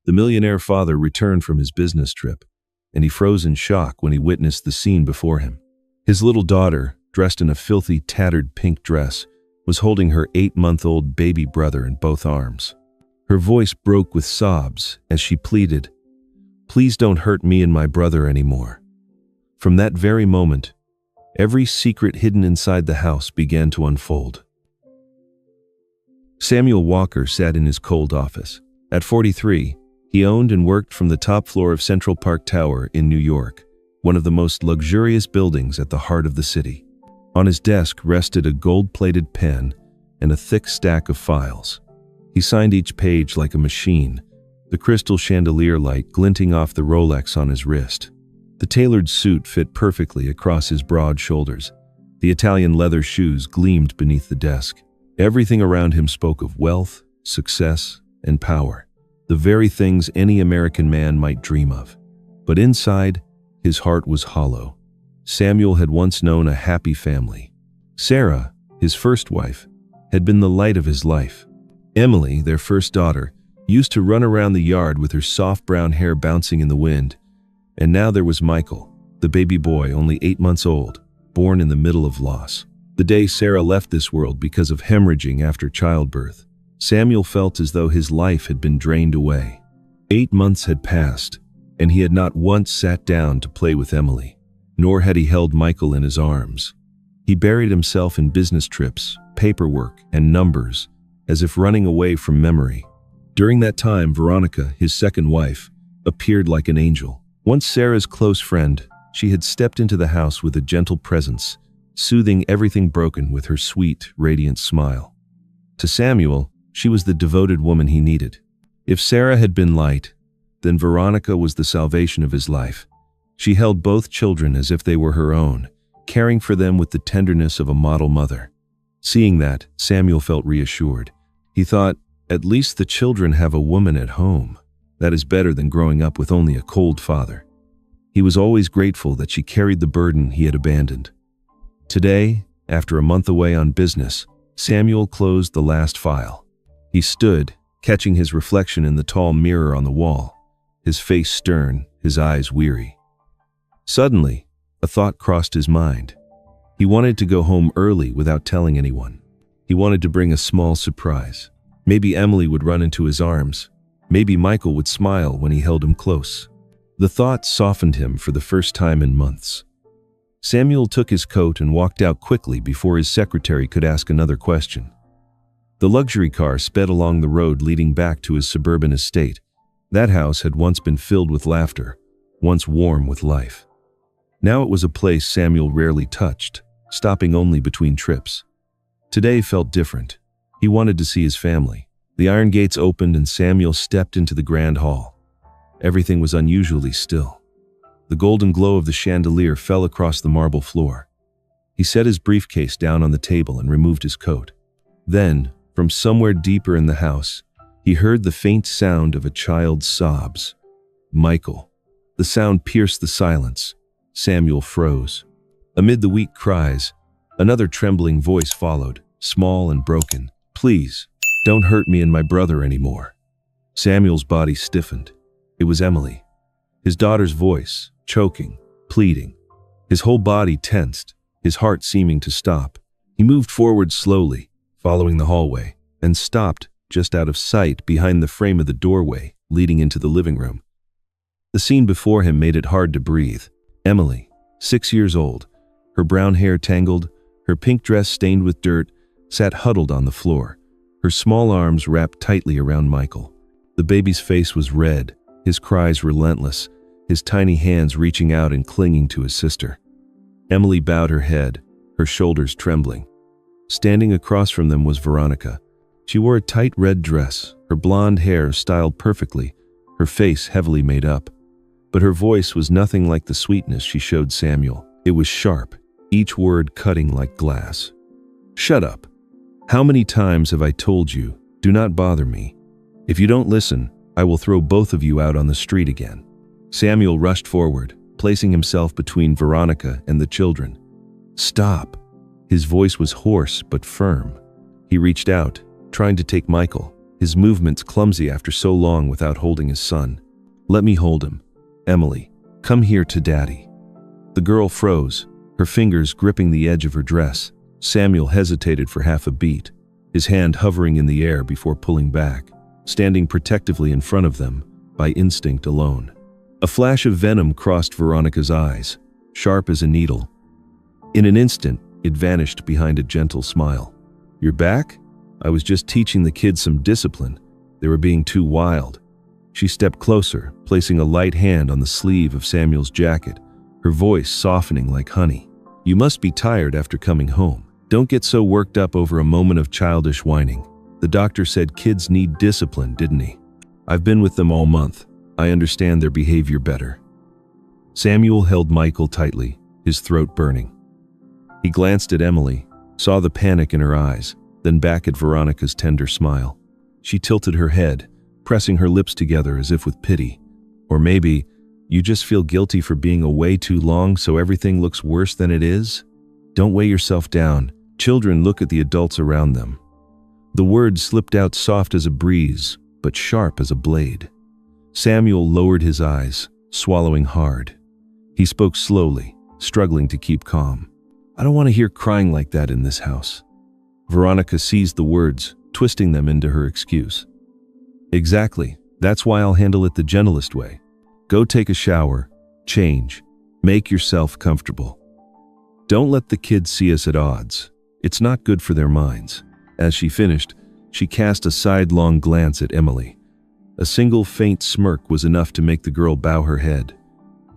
The millionaire father returned from his business trip, and he froze in shock when he witnessed the scene before him. His little daughter, dressed in a filthy, tattered pink dress, was holding her 8-month-old baby brother in both arms. Her voice broke with sobs as she pleaded, "Please don't hurt me and my brother anymore." From that very moment, every secret hidden inside the house began to unfold. Samuel Walker sat in his cold office. At 43, he owned and worked from the top floor of Central Park Tower in New York, one of the most luxurious buildings at the heart of the city. On his desk rested a gold-plated pen and a thick stack of files. He signed each page like a machine, the crystal chandelier light glinting off the Rolex on his wrist. The tailored suit fit perfectly across his broad shoulders. The Italian leather shoes gleamed beneath the desk. Everything around him spoke of wealth, success, and power, the very things any American man might dream of. But inside, his heart was hollow. Samuel had once known a happy family. Sarah, his first wife, had been the light of his life. Emily, their first daughter, used to run around the yard with her soft brown hair bouncing in the wind. And now there was Michael, the baby boy only 8 months old, born in the middle of loss. The day Sarah left this world because of hemorrhaging after childbirth, Samuel felt as though his life had been drained away. 8 months had passed, and he had not once sat down to play with Emily, nor had he held Michael in his arms. He buried himself in business trips, paperwork, and numbers, as if running away from memory. During that time, Veronica, his second wife, appeared like an angel. Once Sarah's close friend, she had stepped into the house with a gentle presence, soothing everything broken with her sweet, radiant smile. To Samuel, she was the devoted woman he needed. If Sarah had been light, then Veronica was the salvation of his life. She held both children as if they were her own, caring for them with the tenderness of a model mother. Seeing that, Samuel felt reassured. He thought, at least the children have a woman at home. That is better than growing up with only a cold father. He was always grateful that she carried the burden he had abandoned. Today, after a month away on business, Samuel closed the last file. He stood, catching his reflection in the tall mirror on the wall, his face stern, his eyes weary. Suddenly, a thought crossed his mind. He wanted to go home early without telling anyone. He wanted to bring a small surprise. Maybe Emily would run into his arms. Maybe Michael would smile when he held him close. The thought softened him for the first time in months. Samuel took his coat and walked out quickly before his secretary could ask another question. The luxury car sped along the road leading back to his suburban estate. That house had once been filled with laughter, once warm with life. Now it was a place Samuel rarely touched, stopping only between trips. Today felt different. He wanted to see his family. The iron gates opened and Samuel stepped into the grand hall. Everything was unusually still. The golden glow of the chandelier fell across the marble floor. He set his briefcase down on the table and removed his coat. Then, from somewhere deeper in the house, he heard the faint sound of a child's sobs. Michael. The sound pierced the silence. Samuel froze. Amid the weak cries, another trembling voice followed, small and broken. "Please, don't hurt me and my brother anymore." Samuel's body stiffened. It was Emily. His daughter's voice, choking, pleading. His whole body tensed, his heart seeming to stop. He moved forward slowly, following the hallway, and stopped just out of sight behind the frame of the doorway leading into the living room. The scene before him made it hard to breathe. Emily, 6 years old, her brown hair tangled, her pink dress stained with dirt, sat huddled on the floor, her small arms wrapped tightly around Michael. The baby's face was red, his cries relentless, his tiny hands reaching out and clinging to his sister. Emily bowed her head, her shoulders trembling. Standing across from them was Veronica. She wore a tight red dress, her blonde hair styled perfectly, her face heavily made up. But her voice was nothing like the sweetness she showed Samuel. It was sharp, each word cutting like glass. "Shut up. How many times have I told you, do not bother me? If you don't listen, I will throw both of you out on the street again." Samuel rushed forward, placing himself between Veronica and the children. "Stop." His voice was hoarse but firm. He reached out, trying to take Michael, his movements clumsy after so long without holding his son. "Let me hold him. Emily, come here to Daddy." The girl froze, her fingers gripping the edge of her dress. Samuel hesitated for half a beat, his hand hovering in the air before pulling back, standing protectively in front of them, by instinct alone. A flash of venom crossed Veronica's eyes, sharp as a needle. In an instant, it vanished behind a gentle smile. "You're back? I was just teaching the kids some discipline. They were being too wild." She stepped closer, placing a light hand on the sleeve of Samuel's jacket, her voice softening like honey. "You must be tired after coming home. Don't get so worked up over a moment of childish whining. The doctor said kids need discipline, didn't he? I've been with them all month. I understand their behavior better." Samuel held Michael tightly, his throat burning. He glanced at Emily, saw the panic in her eyes, then back at Veronica's tender smile. She tilted her head, pressing her lips together as if with pity. "Or maybe, you just feel guilty for being away too long so everything looks worse than it is? Don't weigh yourself down. Children look at the adults around them." The words slipped out soft as a breeze, but sharp as a blade. Samuel lowered his eyes, swallowing hard. He spoke slowly, struggling to keep calm. "I don't want to hear crying like that in this house." Veronica seized the words, twisting them into her excuse. "Exactly. That's why I'll handle it the gentlest way. Go take a shower, change, make yourself comfortable. Don't let the kids see us at odds. It's not good for their minds." As she finished, she cast a sidelong glance at Emily. A single faint smirk was enough to make the girl bow her head.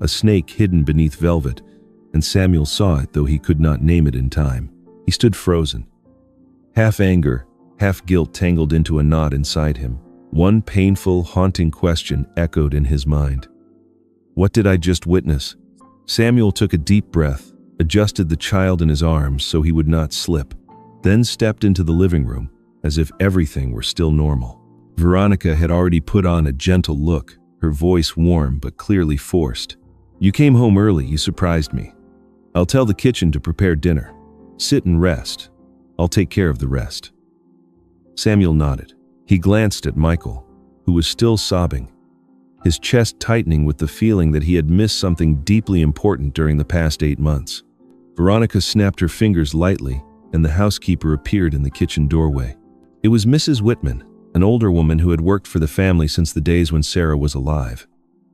A snake hidden beneath velvet, and Samuel saw it though he could not name it in time. He stood frozen. Half anger, half guilt tangled into a knot inside him. One painful, haunting question echoed in his mind. What did I just witness? Samuel took a deep breath, adjusted the child in his arms so he would not slip, then stepped into the living room, as if everything were still normal. Veronica had already put on a gentle look, her voice warm but clearly forced. "You came home early, you surprised me. I'll tell the kitchen to prepare dinner. Sit and rest. I'll take care of the rest." Samuel nodded. He glanced at Michael, who was still sobbing, his chest tightening with the feeling that he had missed something deeply important during the past 8 months. Veronica snapped her fingers lightly, and the housekeeper appeared in the kitchen doorway. It was Mrs. Whitman, an older woman who had worked for the family since the days when Sarah was alive.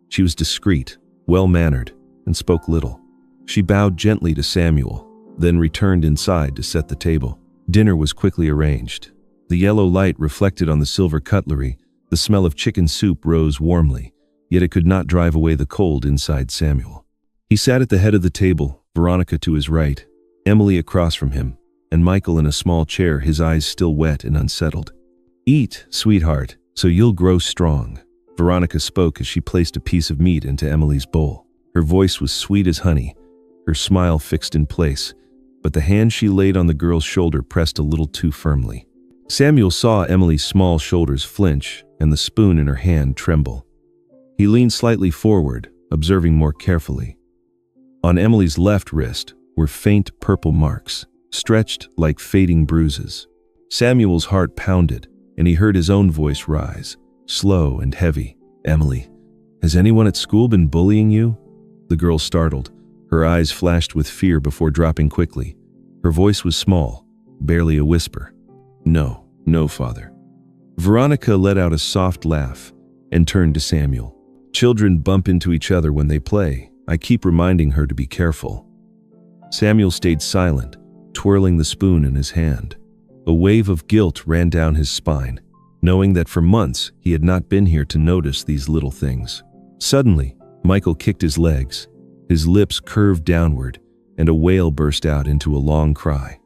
She was discreet, well-mannered, and spoke little. She bowed gently to Samuel, then returned inside to set the table. Dinner was quickly arranged. The yellow light reflected on the silver cutlery. The smell of chicken soup rose warmly, yet it could not drive away the cold inside Samuel. He sat at the head of the table, Veronica to his right, Emily across from him, and Michael in a small chair, his eyes still wet and unsettled. "Eat, sweetheart, so you'll grow strong," Veronica spoke as she placed a piece of meat into Emily's bowl. Her voice was sweet as honey, her smile fixed in place, but the hand she laid on the girl's shoulder pressed a little too firmly. Samuel saw Emily's small shoulders flinch and the spoon in her hand tremble. He leaned slightly forward, observing more carefully. On Emily's left wrist were faint purple marks, stretched like fading bruises. Samuel's heart pounded, and he heard his own voice rise, slow and heavy. "Emily, has anyone at school been bullying you?" The girl startled. Her eyes flashed with fear before dropping quickly. Her voice was small, barely a whisper. No, Father." Veronica let out a soft laugh and turned to Samuel. "Children bump into each other when they play. I keep reminding her to be careful." Samuel stayed silent, twirling the spoon in his hand. A wave of guilt ran down his spine, knowing that for months he had not been here to notice these little things. Suddenly, Michael kicked his legs, his lips curved downward, and a wail burst out into a long cry.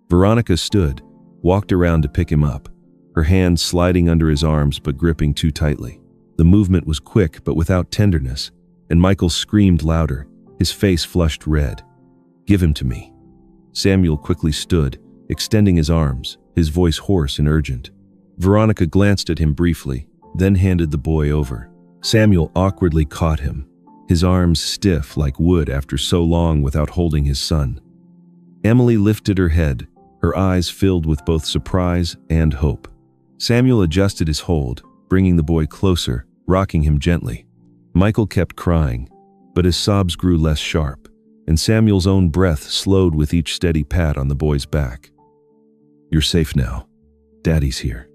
Veronica stood, walked around to pick him up, her hand sliding under his arms but gripping too tightly. The movement was quick but without tenderness, and Michael screamed louder, his face flushed red. "Give him to me." Samuel quickly stood, extending his arms, his voice hoarse and urgent. Veronica glanced at him briefly, then handed the boy over. Samuel awkwardly caught him, his arms stiff like wood after so long without holding his son. Emily lifted her head, her eyes filled with both surprise and hope. Samuel adjusted his hold, bringing the boy closer, rocking him gently. Michael kept crying, but his sobs grew less sharp, and Samuel's own breath slowed with each steady pat on the boy's back. "You're safe now. Daddy's here,"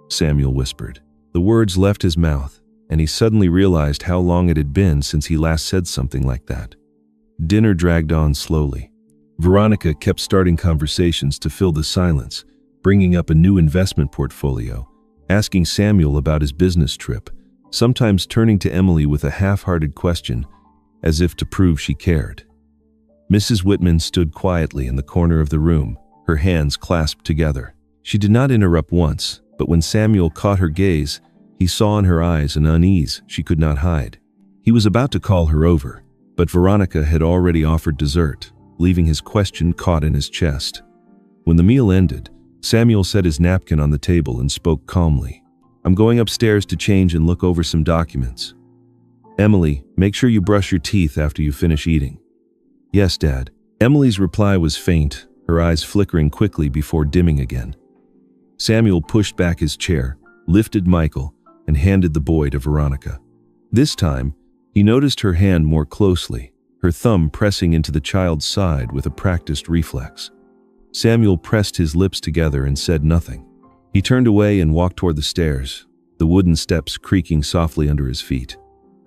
Samuel whispered. The words left his mouth, and he suddenly realized how long it had been since he last said something like that. Dinner dragged on slowly. Veronica kept starting conversations to fill the silence, bringing up a new investment portfolio, asking Samuel about his business trip, sometimes turning to Emily with a half-hearted question, as if to prove she cared. Mrs. Whitman stood quietly in the corner of the room, her hands clasped together. She did not interrupt once, but when Samuel caught her gaze, he saw in her eyes an unease she could not hide. He was about to call her over, but Veronica had already offered dessert, leaving his question caught in his chest. When the meal ended, Samuel set his napkin on the table and spoke calmly. "I'm going upstairs to change and look over some documents. Emily, make sure you brush your teeth after you finish eating." "Yes, Dad." Emily's reply was faint, her eyes flickering quickly before dimming again. Samuel pushed back his chair, lifted Michael, and handed the boy to Veronica. This time, he noticed her hand more closely, her thumb pressing into the child's side with a practiced reflex. Samuel pressed his lips together and said nothing. He turned away and walked toward the stairs, the wooden steps creaking softly under his feet.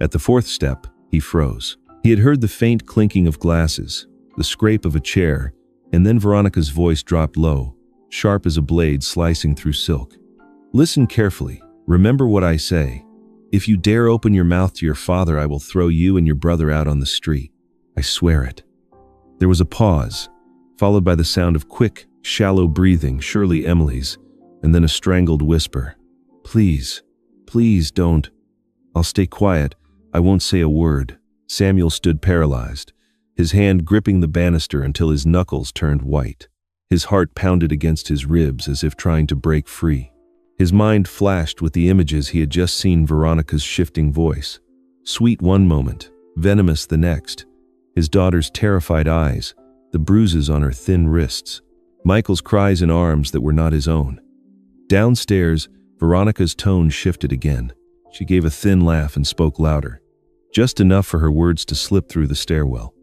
At the fourth step, he froze. He had heard the faint clinking of glasses, the scrape of a chair, and then Veronica's voice dropped low, sharp as a blade slicing through silk. "Listen carefully. Remember what I say. If you dare open your mouth to your father, I will throw you and your brother out on the street. I swear it." There was a pause, followed by the sound of quick, shallow breathing, surely Emily's, and then a strangled whisper. "Please, please don't." "I'll stay quiet. I won't say a word." Samuel stood paralyzed, his hand gripping the banister until his knuckles turned white. His heart pounded against his ribs as if trying to break free. His mind flashed with the images he had just seen Veronica's shifting voice. Sweet one moment, venomous the next. His daughter's terrified eyes, the bruises on her thin wrists. Michael's cries in arms that were not his own. Downstairs, Veronica's tone shifted again. She gave a thin laugh and spoke louder, just enough for her words to slip through the stairwell.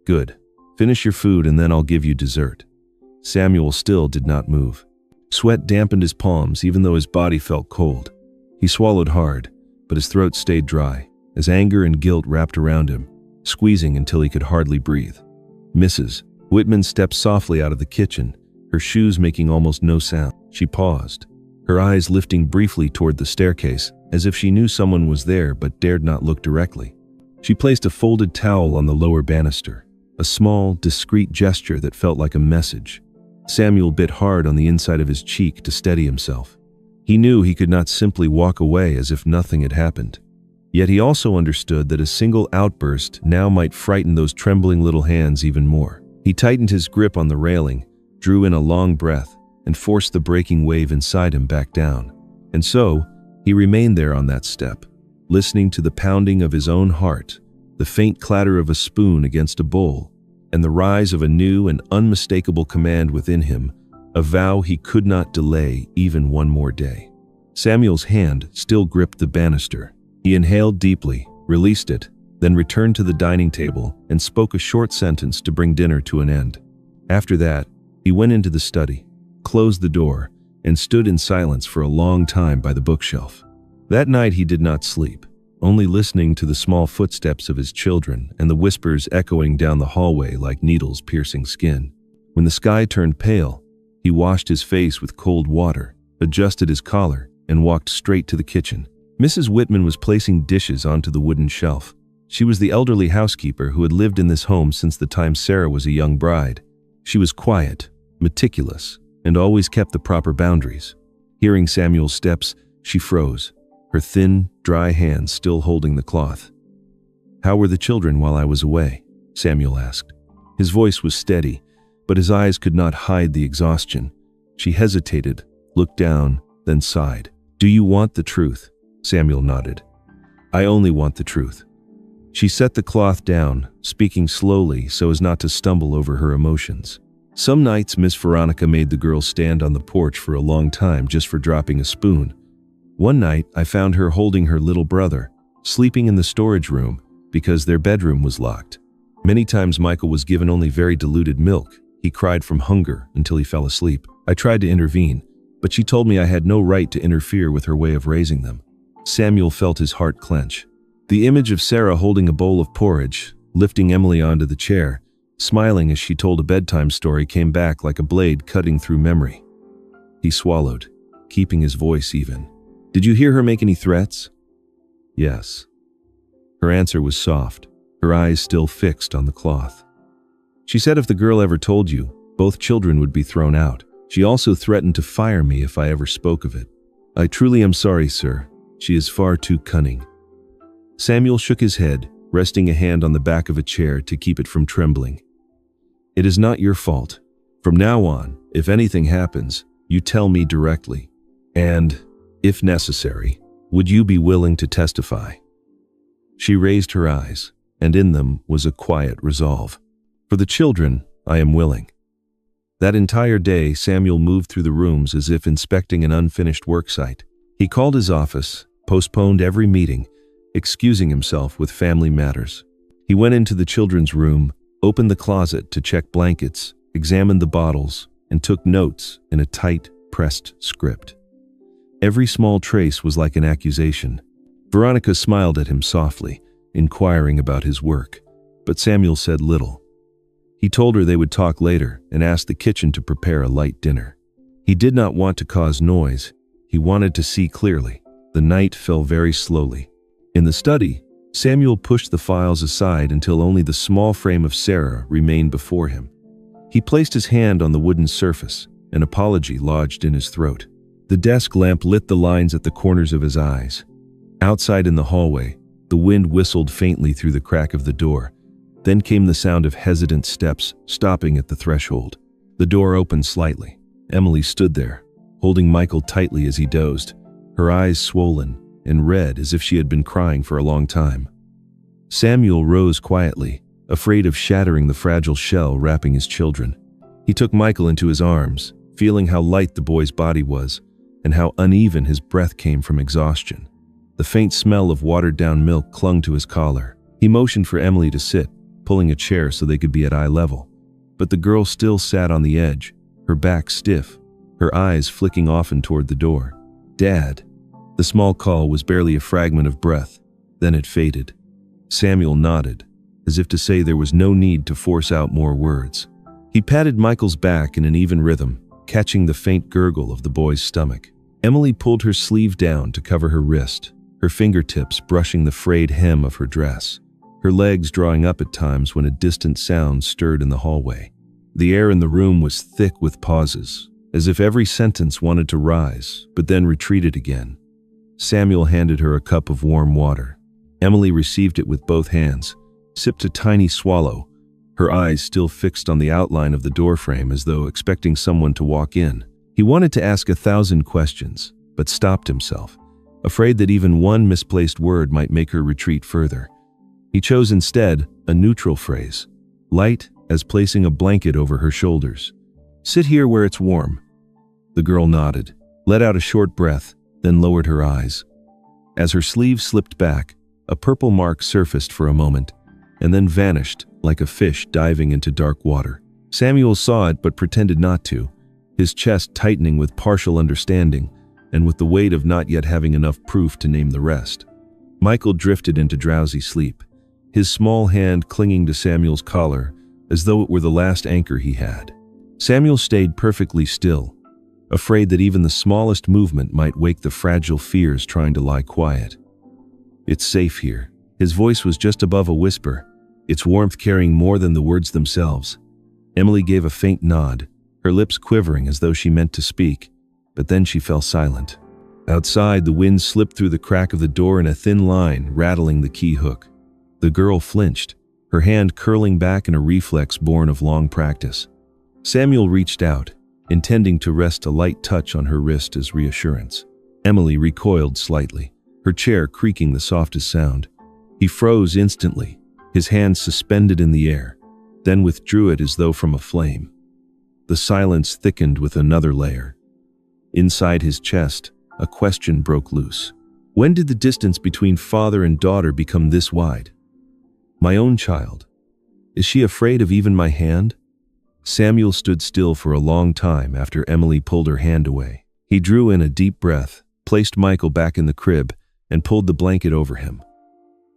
"Good. Finish your food and then I'll give you dessert." Samuel still did not move. Sweat dampened his palms even though his body felt cold. He swallowed hard, but his throat stayed dry, as anger and guilt wrapped around him, squeezing until he could hardly breathe. Mrs. Whitman stepped softly out of the kitchen, her shoes making almost no sound. She paused, her eyes lifting briefly toward the staircase, as if she knew someone was there but dared not look directly. She placed a folded towel on the lower banister, a small, discreet gesture that felt like a message. Samuel bit hard on the inside of his cheek to steady himself. He knew he could not simply walk away as if nothing had happened. Yet he also understood that a single outburst now might frighten those trembling little hands even more. He tightened his grip on the railing, drew in a long breath, and forced the breaking wave inside him back down. And so, he remained there on that step, listening to the pounding of his own heart, the faint clatter of a spoon against a bowl, and the rise of a new and unmistakable command within him, a vow he could not delay even one more day. Samuel's hand still gripped the banister. He inhaled deeply, released it, then returned to the dining table and spoke a short sentence to bring dinner to an end. After that, he went into the study, closed the door, and stood in silence for a long time by the bookshelf. That night he did not sleep, only listening to the small footsteps of his children and the whispers echoing down the hallway like needles piercing skin. When the sky turned pale, he washed his face with cold water, adjusted his collar, and walked straight to the kitchen. Mrs. Whitman was placing dishes onto the wooden shelf. She was the elderly housekeeper who had lived in this home since the time Sarah was a young bride. She was quiet, meticulous, and always kept the proper boundaries. Hearing Samuel's steps, she froze, her thin, dry hands still holding the cloth. "How were the children while I was away?" Samuel asked. His voice was steady, but his eyes could not hide the exhaustion. She hesitated, looked down, then sighed. "Do you want the truth?" Samuel nodded. "I only want the truth." She set the cloth down, speaking slowly so as not to stumble over her emotions. Some nights Miss Veronica made the girls stand on the porch for a long time just for dropping a spoon. One night, I found her holding her little brother, sleeping in the storage room because their bedroom was locked. Many times Michael was given only very diluted milk. He cried from hunger until he fell asleep. I tried to intervene, but she told me I had no right to interfere with her way of raising them. Samuel felt his heart clench. The image of Sarah holding a bowl of porridge, lifting Emily onto the chair, smiling as she told a bedtime story came back like a blade cutting through memory. He swallowed, keeping his voice even. "Did you hear her make any threats?" "Yes." Her answer was soft, her eyes still fixed on the cloth. "She said if the girl ever told you, both children would be thrown out. She also threatened to fire me if I ever spoke of it. I truly am sorry, sir. She is far too cunning." Samuel shook his head, resting a hand on the back of a chair to keep it from trembling. "It is not your fault. From now on, if anything happens, you tell me directly. And, if necessary, would you be willing to testify?" She raised her eyes, and in them was a quiet resolve. "For the children, I am willing." That entire day, Samuel moved through the rooms as if inspecting an unfinished worksite. He called his office, postponed every meeting, excusing himself with family matters. He went into the children's room, opened the closet to check blankets, examined the bottles, and took notes in a tight, pressed script. Every small trace was like an accusation. Veronica smiled at him softly, inquiring about his work, but Samuel said little. He told her they would talk later and asked the kitchen to prepare a light dinner. He did not want to cause noise. He wanted to see clearly. The night fell very slowly. In the study, Samuel pushed the files aside until only the small frame of Sarah remained before him. He placed his hand on the wooden surface, an apology lodged in his throat. The desk lamp lit the lines at the corners of his eyes. Outside in the hallway, the wind whistled faintly through the crack of the door. Then came the sound of hesitant steps, stopping at the threshold. The door opened slightly. Emily stood there, holding Michael tightly as he dozed, her eyes swollen and red as if she had been crying for a long time. Samuel rose quietly, afraid of shattering the fragile shell wrapping his children. He took Michael into his arms, feeling how light the boy's body was and how uneven his breath came from exhaustion. The faint smell of watered-down milk clung to his collar. He motioned for Emily to sit, pulling a chair so they could be at eye level. But the girl still sat on the edge, her back stiff, her eyes flicking often toward the door. "Dad." The small call was barely a fragment of breath. Then it faded. Samuel nodded, as if to say there was no need to force out more words. He patted Michael's back in an even rhythm, catching the faint gurgle of the boy's stomach. Emily pulled her sleeve down to cover her wrist, her fingertips brushing the frayed hem of her dress, her legs drawing up at times when a distant sound stirred in the hallway. The air in the room was thick with pauses, as if every sentence wanted to rise, but then retreated again. Samuel handed her a cup of warm water. Emily received it with both hands, sipped a tiny swallow, her eyes still fixed on the outline of the doorframe as though expecting someone to walk in. He wanted to ask 1,000 questions, but stopped himself, afraid that even one misplaced word might make her retreat further. He chose instead a neutral phrase, light as placing a blanket over her shoulders. "Sit here where it's warm." The girl nodded, let out a short breath, then lowered her eyes. As her sleeve slipped back, a purple mark surfaced for a moment, and then vanished like a fish diving into dark water. Samuel saw it but pretended not to, his chest tightening with partial understanding, and with the weight of not yet having enough proof to name the rest. Michael drifted into drowsy sleep, his small hand clinging to Samuel's collar as though it were the last anchor he had. Samuel stayed perfectly still, afraid that even the smallest movement might wake the fragile fears trying to lie quiet. "It's safe here." His voice was just above a whisper, its warmth carrying more than the words themselves. Emily gave a faint nod, her lips quivering as though she meant to speak, but then she fell silent. Outside, the wind slipped through the crack of the door in a thin line, rattling the key hook. The girl flinched, her hand curling back in a reflex born of long practice. Samuel reached out, intending to rest a light touch on her wrist as reassurance. Emily recoiled slightly, her chair creaking the softest sound. He froze instantly, his hand suspended in the air, then withdrew it as though from a flame. The silence thickened with another layer. Inside his chest, a question broke loose. When did the distance between father and daughter become this wide? My own child. Is she afraid of even my hand? Samuel stood still for a long time after Emily pulled her hand away. He drew in a deep breath, placed Michael back in the crib, and pulled the blanket over him.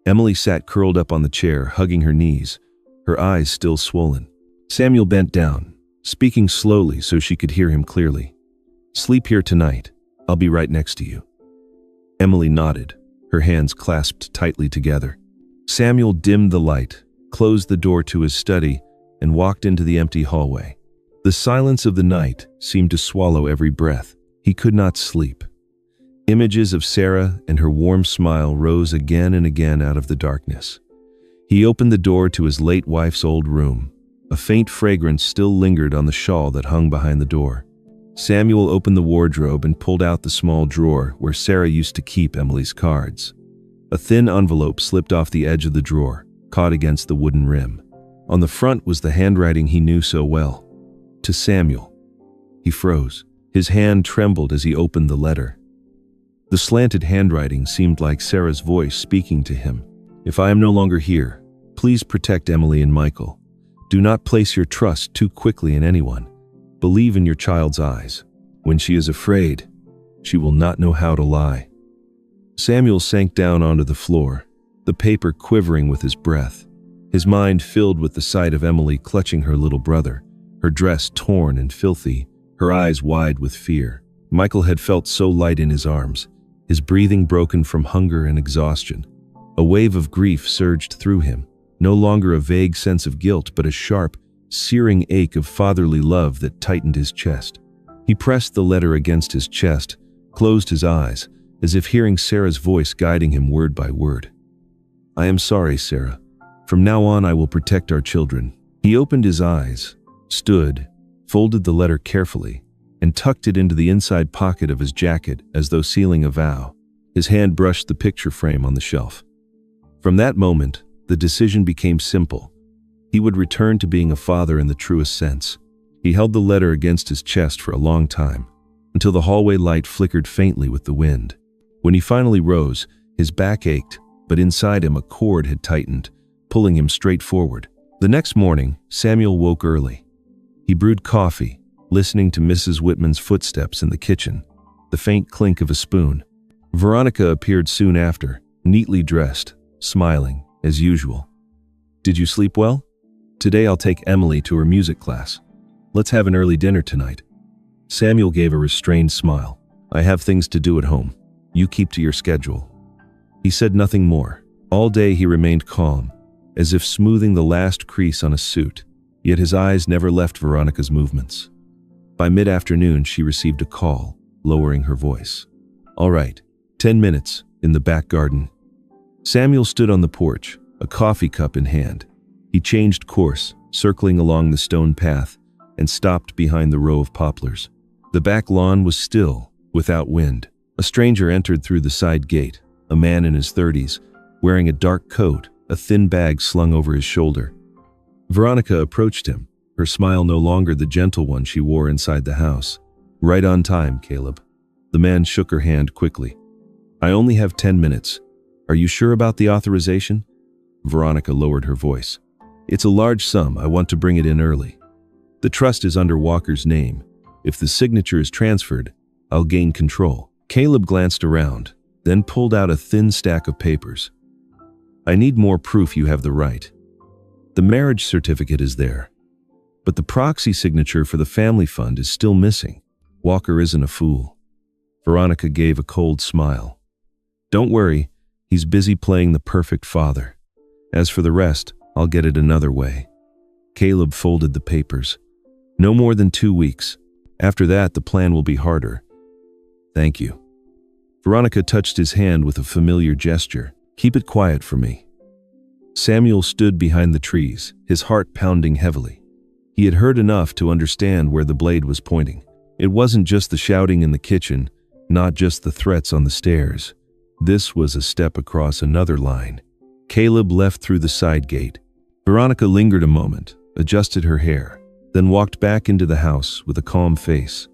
Emily sat curled up on the chair, hugging her knees, her eyes still swollen. Samuel bent down, speaking slowly so she could hear him clearly. Sleep here tonight. I'll be right next to you. Emily nodded, her hands clasped tightly together. Samuel dimmed the light, closed the door to his study, and walked into the empty hallway. The silence of the night seemed to swallow every breath. He could not sleep. Images of Sarah and her warm smile rose again and again out of the darkness. He opened the door to his late wife's old room. A faint fragrance still lingered on the shawl that hung behind the door. Samuel opened the wardrobe and pulled out the small drawer where Sarah used to keep Emily's cards. A thin envelope slipped off the edge of the drawer, caught against the wooden rim. On the front was the handwriting he knew so well. To Samuel. He froze. His hand trembled as he opened the letter. The slanted handwriting seemed like Sarah's voice speaking to him. If I am no longer here, please protect Emily and Michael. Do not place your trust too quickly in anyone. Believe in your child's eyes. When she is afraid, she will not know how to lie. Samuel sank down onto the floor, the paper quivering with his breath. His mind filled with the sight of Emily clutching her little brother, her dress torn and filthy, her eyes wide with fear. Michael had felt so light in his arms, his breathing broken from hunger and exhaustion. A wave of grief surged through him, no longer a vague sense of guilt, but a sharp, searing ache of fatherly love that tightened his chest. He pressed the letter against his chest, closed his eyes, as if hearing Sarah's voice guiding him word by word. I am sorry, Sarah. From now on, I will protect our children. He opened his eyes, stood, folded the letter carefully, and tucked it into the inside pocket of his jacket as though sealing a vow. His hand brushed the picture frame on the shelf. From that moment, the decision became simple. He would return to being a father in the truest sense. He held the letter against his chest for a long time, until the hallway light flickered faintly with the wind. When he finally rose, his back ached, but inside him a cord had tightened, pulling him straight forward. The next morning, Samuel woke early. He brewed coffee, listening to Mrs. Whitman's footsteps in the kitchen, the faint clink of a spoon. Veronica appeared soon after, neatly dressed, smiling, as usual. Did you sleep well? Today I'll take Emily to her music class. Let's have an early dinner tonight. Samuel gave a restrained smile. I have things to do at home. You keep to your schedule. He said nothing more. All day he remained calm, as if smoothing the last crease on a suit, yet his eyes never left Veronica's movements. By mid-afternoon, she received a call, lowering her voice. All right, 10 minutes, in the back garden. Samuel stood on the porch, a coffee cup in hand. He changed course, circling along the stone path, and stopped behind the row of poplars. The back lawn was still, without wind. A stranger entered through the side gate, a man in his 30s, wearing a dark coat, a thin bag slung over his shoulder. Veronica approached him, her smile no longer the gentle one she wore inside the house. Right on time, Caleb. The man shook her hand quickly. I only have 10 minutes. Are you sure about the authorization? Veronica lowered her voice. It's a large sum. I want to bring it in early. The trust is under Walker's name. If the signature is transferred, I'll gain control. Caleb glanced around, then pulled out a thin stack of papers. I need more proof you have the right. The marriage certificate is there, but the proxy signature for the family fund is still missing. Walker isn't a fool. Veronica gave a cold smile. Don't worry, he's busy playing the perfect father. As for the rest, I'll get it another way. Caleb folded the papers. No more than 2 weeks. After that, the plan will be harder. Thank you. Veronica touched his hand with a familiar gesture. Keep it quiet for me. Samuel stood behind the trees, his heart pounding heavily. He had heard enough to understand where the blade was pointing. It wasn't just the shouting in the kitchen, not just the threats on the stairs. This was a step across another line. Caleb left through the side gate. Veronica lingered a moment, adjusted her hair. then walked back into the house with a calm face.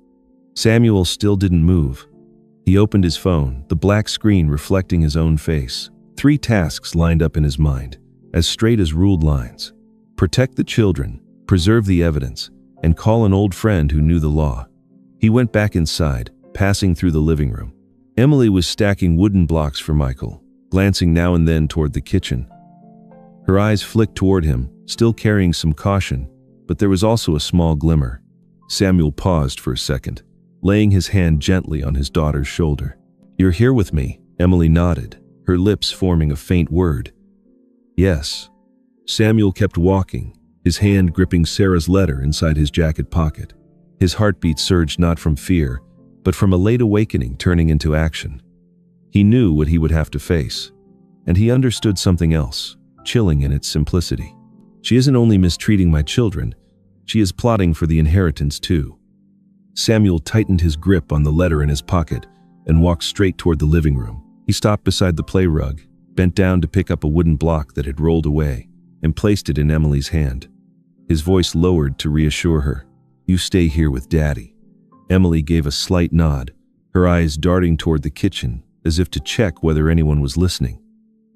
Samuel still didn't move. He opened his phone, the black screen reflecting his own face. 3 tasks lined up in his mind, as straight as ruled lines. Protect the children, preserve the evidence, and call an old friend who knew the law. He went back inside, passing through the living room. Emily was stacking wooden blocks for Michael, glancing now and then toward the kitchen. Her eyes flicked toward him, still carrying some caution, but there was also a small glimmer. Samuel paused for a second, laying his hand gently on his daughter's shoulder. "You're here with me," Emily nodded, her lips forming a faint word. "Yes." Samuel kept walking, his hand gripping Sarah's letter inside his jacket pocket. His heartbeat surged not from fear, but from a late awakening turning into action. He knew what he would have to face, and he understood something else, chilling in its simplicity. She isn't only mistreating my children, she is plotting for the inheritance too. Samuel tightened his grip on the letter in his pocket and walked straight toward the living room. He stopped beside the play rug, bent down to pick up a wooden block that had rolled away, and placed it in Emily's hand. His voice lowered to reassure her. "You stay here with Daddy." Emily gave a slight nod, her eyes darting toward the kitchen, as if to check whether anyone was listening.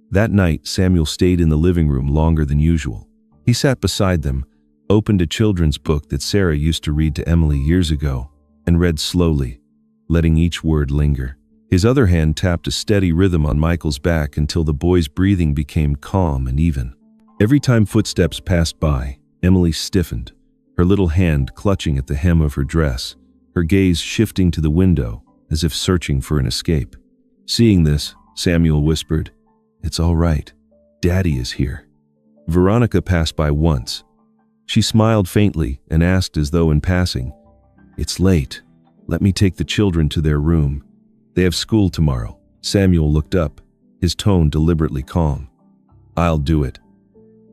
That night, Samuel stayed in the living room longer than usual. He sat beside them, opened a children's book that Sarah used to read to Emily years ago, and read slowly, letting each word linger. His other hand tapped a steady rhythm on Michael's back until the boy's breathing became calm and even. Every time footsteps passed by, Emily stiffened, her little hand clutching at the hem of her dress, her gaze shifting to the window as if searching for an escape. Seeing this, Samuel whispered, "It's all right. Daddy is here." Veronica passed by once. She smiled faintly and asked as though in passing, "It's late. Let me take the children to their room. They have school tomorrow." Samuel looked up, his tone deliberately calm. "I'll do it."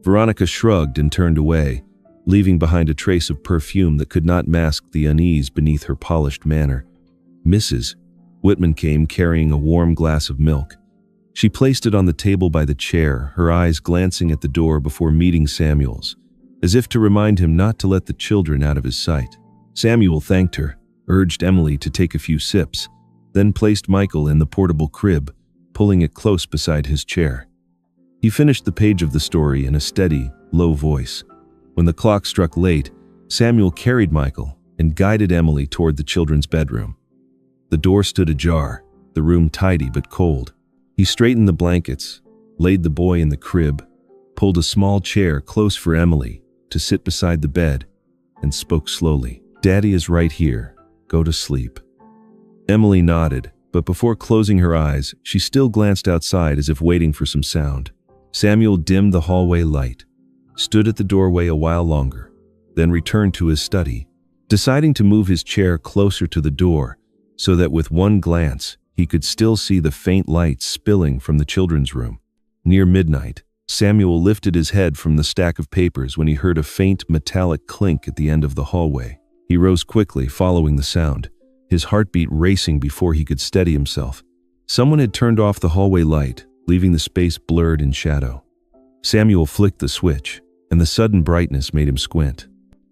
Veronica shrugged and turned away, leaving behind a trace of perfume that could not mask the unease beneath her polished manner. Mrs. Whitman came carrying a warm glass of milk. She placed it on the table by the chair, her eyes glancing at the door before meeting Samuel's, as if to remind him not to let the children out of his sight. Samuel thanked her, urged Emily to take a few sips, then placed Michael in the portable crib, pulling it close beside his chair. He finished the page of the story in a steady, low voice. When the clock struck late, Samuel carried Michael and guided Emily toward the children's bedroom. The door stood ajar, the room tidy but cold. He straightened the blankets, laid the boy in the crib, pulled a small chair close for Emily to sit beside the bed, and spoke slowly. "Daddy is right here. Go to sleep." Emily nodded, but before closing her eyes, she still glanced outside as if waiting for some sound. Samuel dimmed the hallway light, stood at the doorway a while longer, then returned to his study, deciding to move his chair closer to the door so that with one glance he could still see the faint light spilling from the children's room. Near midnight, Samuel lifted his head from the stack of papers when he heard a faint metallic clink at the end of the hallway. He rose quickly, following the sound, his heartbeat racing before he could steady himself. Someone had turned off the hallway light, leaving the space blurred in shadow. Samuel flicked the switch, and the sudden brightness made him squint.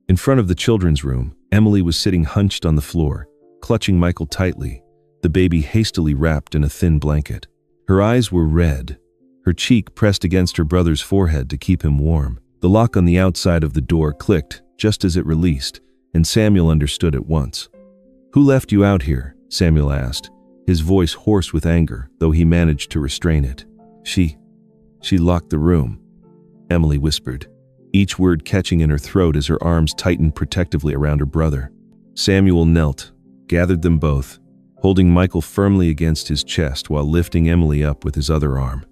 In front of the children's room, Emily was sitting hunched on the floor, clutching Michael tightly, the baby hastily wrapped in a thin blanket. Her eyes were red, her cheek pressed against her brother's forehead to keep him warm. The lock on the outside of the door clicked just as it released, and Samuel understood at once. "Who left you out here?" Samuel asked, his voice hoarse with anger, though he managed to restrain it. She locked the room," Emily whispered, each word catching in her throat as her arms tightened protectively around her brother. Samuel knelt, gathered them both, holding Michael firmly against his chest while lifting Emily up with his other arm.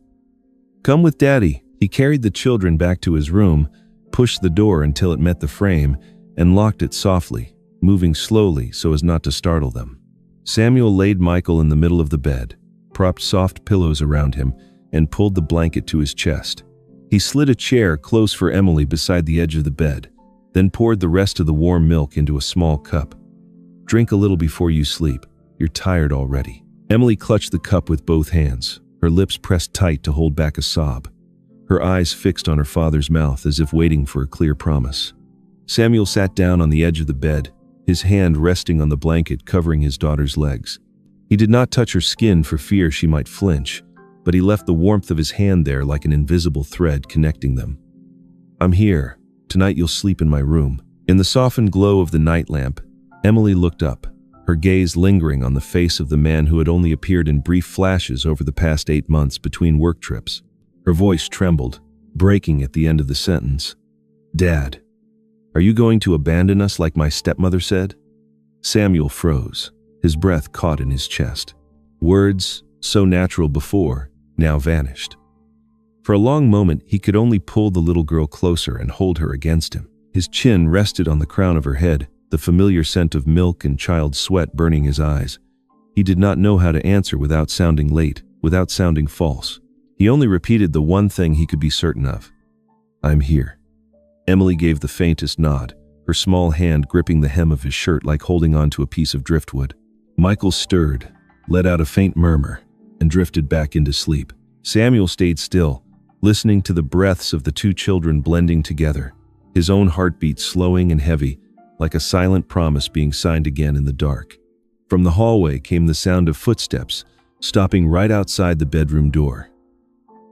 "Come with Daddy." He carried the children back to his room, pushed the door until it met the frame, and locked it softly, moving slowly so as not to startle them. Samuel laid Michael in the middle of the bed, propped soft pillows around him, and pulled the blanket to his chest. He slid a chair close for Emily beside the edge of the bed, then poured the rest of the warm milk into a small cup. "Drink a little before you sleep. You're tired already." Emily clutched the cup with both hands, her lips pressed tight to hold back a sob, her eyes fixed on her father's mouth as if waiting for a clear promise. Samuel sat down on the edge of the bed, his hand resting on the blanket covering his daughter's legs. He did not touch her skin for fear she might flinch, but he left the warmth of his hand there like an invisible thread connecting them. "I'm here. Tonight you'll sleep in my room." In the softened glow of the night lamp, Emily looked up, her gaze lingering on the face of the man who had only appeared in brief flashes over the past 8 months between work trips. Her voice trembled, breaking at the end of the sentence. "Dad, are you going to abandon us like my stepmother said?" Samuel froze, his breath caught in his chest. Words, so natural before, now vanished. For a long moment, he could only pull the little girl closer and hold her against him. His chin rested on the crown of her head, the familiar scent of milk and child sweat burning his eyes. He did not know how to answer without sounding late, without sounding false. He only repeated the one thing he could be certain of. "I'm here." Emily gave the faintest nod, her small hand gripping the hem of his shirt like holding on to a piece of driftwood. Michael stirred, let out a faint murmur, and drifted back into sleep. Samuel stayed still, listening to the breaths of the two children blending together, his own heartbeat slowing and heavy, like a silent promise being signed again in the dark. From the hallway came the sound of footsteps, stopping right outside the bedroom door.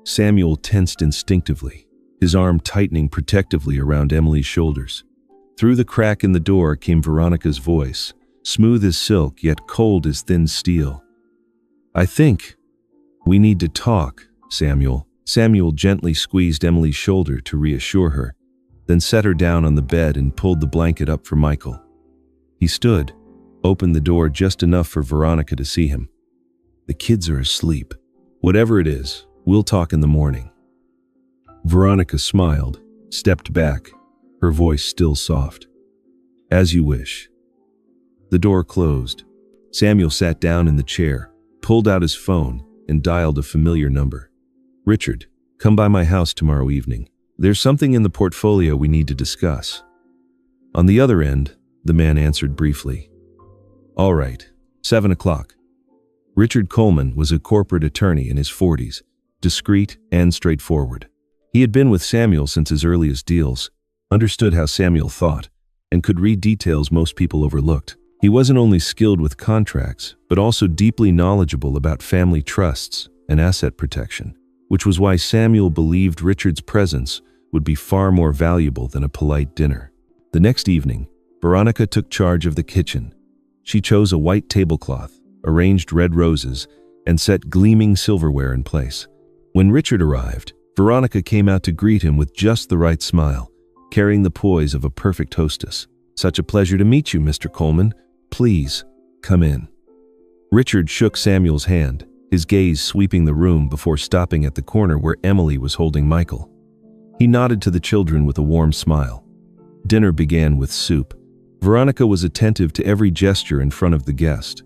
Samuel tensed instinctively, his arm tightening protectively around Emily's shoulders. Through the crack in the door came Veronica's voice, smooth as silk yet cold as thin steel. "I think we need to talk, Samuel." Samuel gently squeezed Emily's shoulder to reassure her, then set her down on the bed and pulled the blanket up for Michael. He stood, opened the door just enough for Veronica to see him. "The kids are asleep. Whatever it is, we'll talk in the morning." Veronica smiled, stepped back, her voice still soft. "As you wish." The door closed. Samuel sat down in the chair, pulled out his phone, and dialed a familiar number. "Richard, come by my house tomorrow evening. There's something in the portfolio we need to discuss." On the other end, the man answered briefly. "All right, 7 o'clock. Richard Coleman was a corporate attorney in his 40s, discreet and straightforward. He had been with Samuel since his earliest deals, understood how Samuel thought, and could read details most people overlooked. He wasn't only skilled with contracts, but also deeply knowledgeable about family trusts and asset protection, which was why Samuel believed Richard's presence would be far more valuable than a polite dinner. The next evening, Veronica took charge of the kitchen. She chose a white tablecloth, arranged red roses, and set gleaming silverware in place. When Richard arrived, Veronica came out to greet him with just the right smile, carrying the poise of a perfect hostess. "Such a pleasure to meet you, Mr. Coleman. Please, come in." Richard shook Samuel's hand, his gaze sweeping the room before stopping at the corner where Emily was holding Michael. He nodded to the children with a warm smile. Dinner began with soup. Veronica was attentive to every gesture in front of the guest.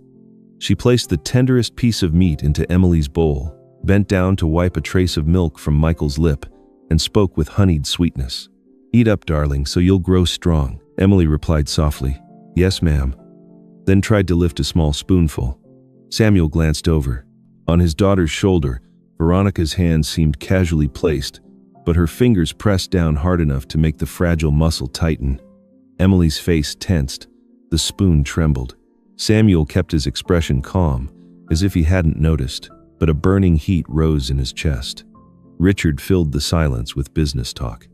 She placed the tenderest piece of meat into Emily's bowl, bent down to wipe a trace of milk from Michael's lip, and spoke with honeyed sweetness. "Eat up, darling, so you'll grow strong," Emily replied softly. "Yes, ma'am," then tried to lift a small spoonful. Samuel glanced over. On his daughter's shoulder, Veronica's hand seemed casually placed, but her fingers pressed down hard enough to make the fragile muscle tighten. Emily's face tensed. The spoon trembled. Samuel kept his expression calm, as if he hadn't noticed, but a burning heat rose in his chest. Richard filled the silence with business talk.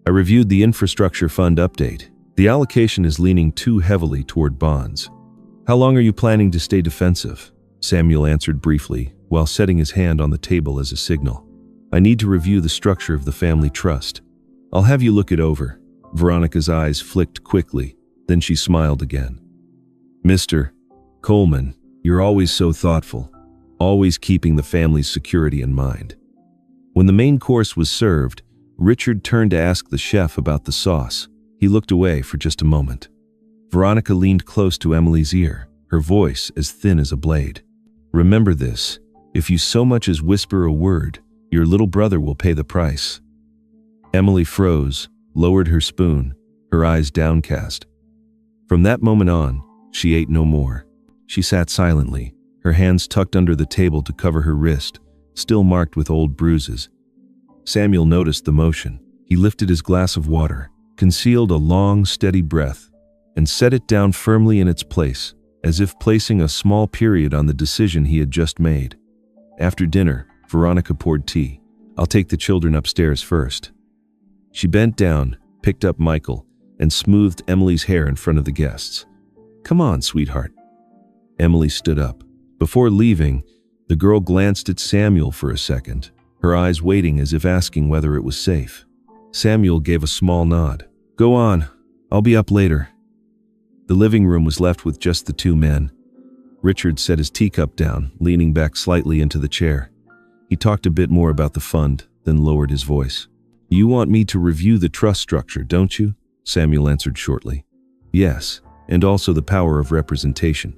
"I reviewed the infrastructure fund update. The allocation is leaning too heavily toward bonds." "How long are you planning to stay defensive?" Samuel answered briefly, while setting his hand on the table as a signal. "I need to review the structure of the family trust. I'll have you look it over." Veronica's eyes flicked quickly, then she smiled again. "Mr. Coleman, you're always so thoughtful, always keeping the family's security in mind." When the main course was served, Richard turned to ask the chef about the sauce. He looked away for just a moment. Veronica leaned close to Emily's ear, her voice as thin as a blade. "Remember this, if you so much as whisper a word, your little brother will pay the price." Emily froze, lowered her spoon, her eyes downcast. From that moment on, she ate no more. She sat silently, her hands tucked under the table to cover her wrist, still marked with old bruises. Samuel noticed the motion. He lifted his glass of water, concealed a long, steady breath, and set it down firmly in its place, as if placing a small period on the decision he had just made. After dinner, Veronica poured tea. "I'll take the children upstairs first." She bent down, picked up Michael, and smoothed Emily's hair in front of the guests. "Come on, sweetheart." Emily stood up. Before leaving, the girl glanced at Samuel for a second, her eyes waiting as if asking whether it was safe. Samuel gave a small nod. "Go on, I'll be up later." The living room was left with just the two men. Richard set his teacup down, leaning back slightly into the chair. He talked a bit more about the fund, then lowered his voice. "You want me to review the trust structure, don't you?" Samuel answered shortly. "Yes, and also the power of representation."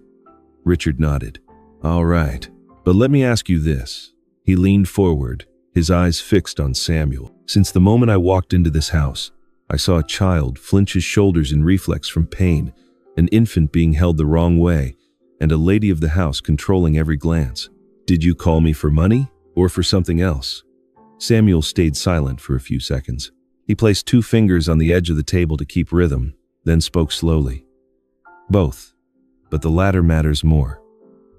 Richard nodded. "All right, but let me ask you this." He leaned forward, his eyes fixed on Samuel. "Since the moment I walked into this house, I saw a child flinch his shoulders in reflex from pain, an infant being held the wrong way, and a lady of the house controlling every glance. Did you call me for money or for something else?" Samuel stayed silent for a few seconds. He placed 2 fingers on the edge of the table to keep rhythm, then spoke slowly. "Both, but the latter matters more."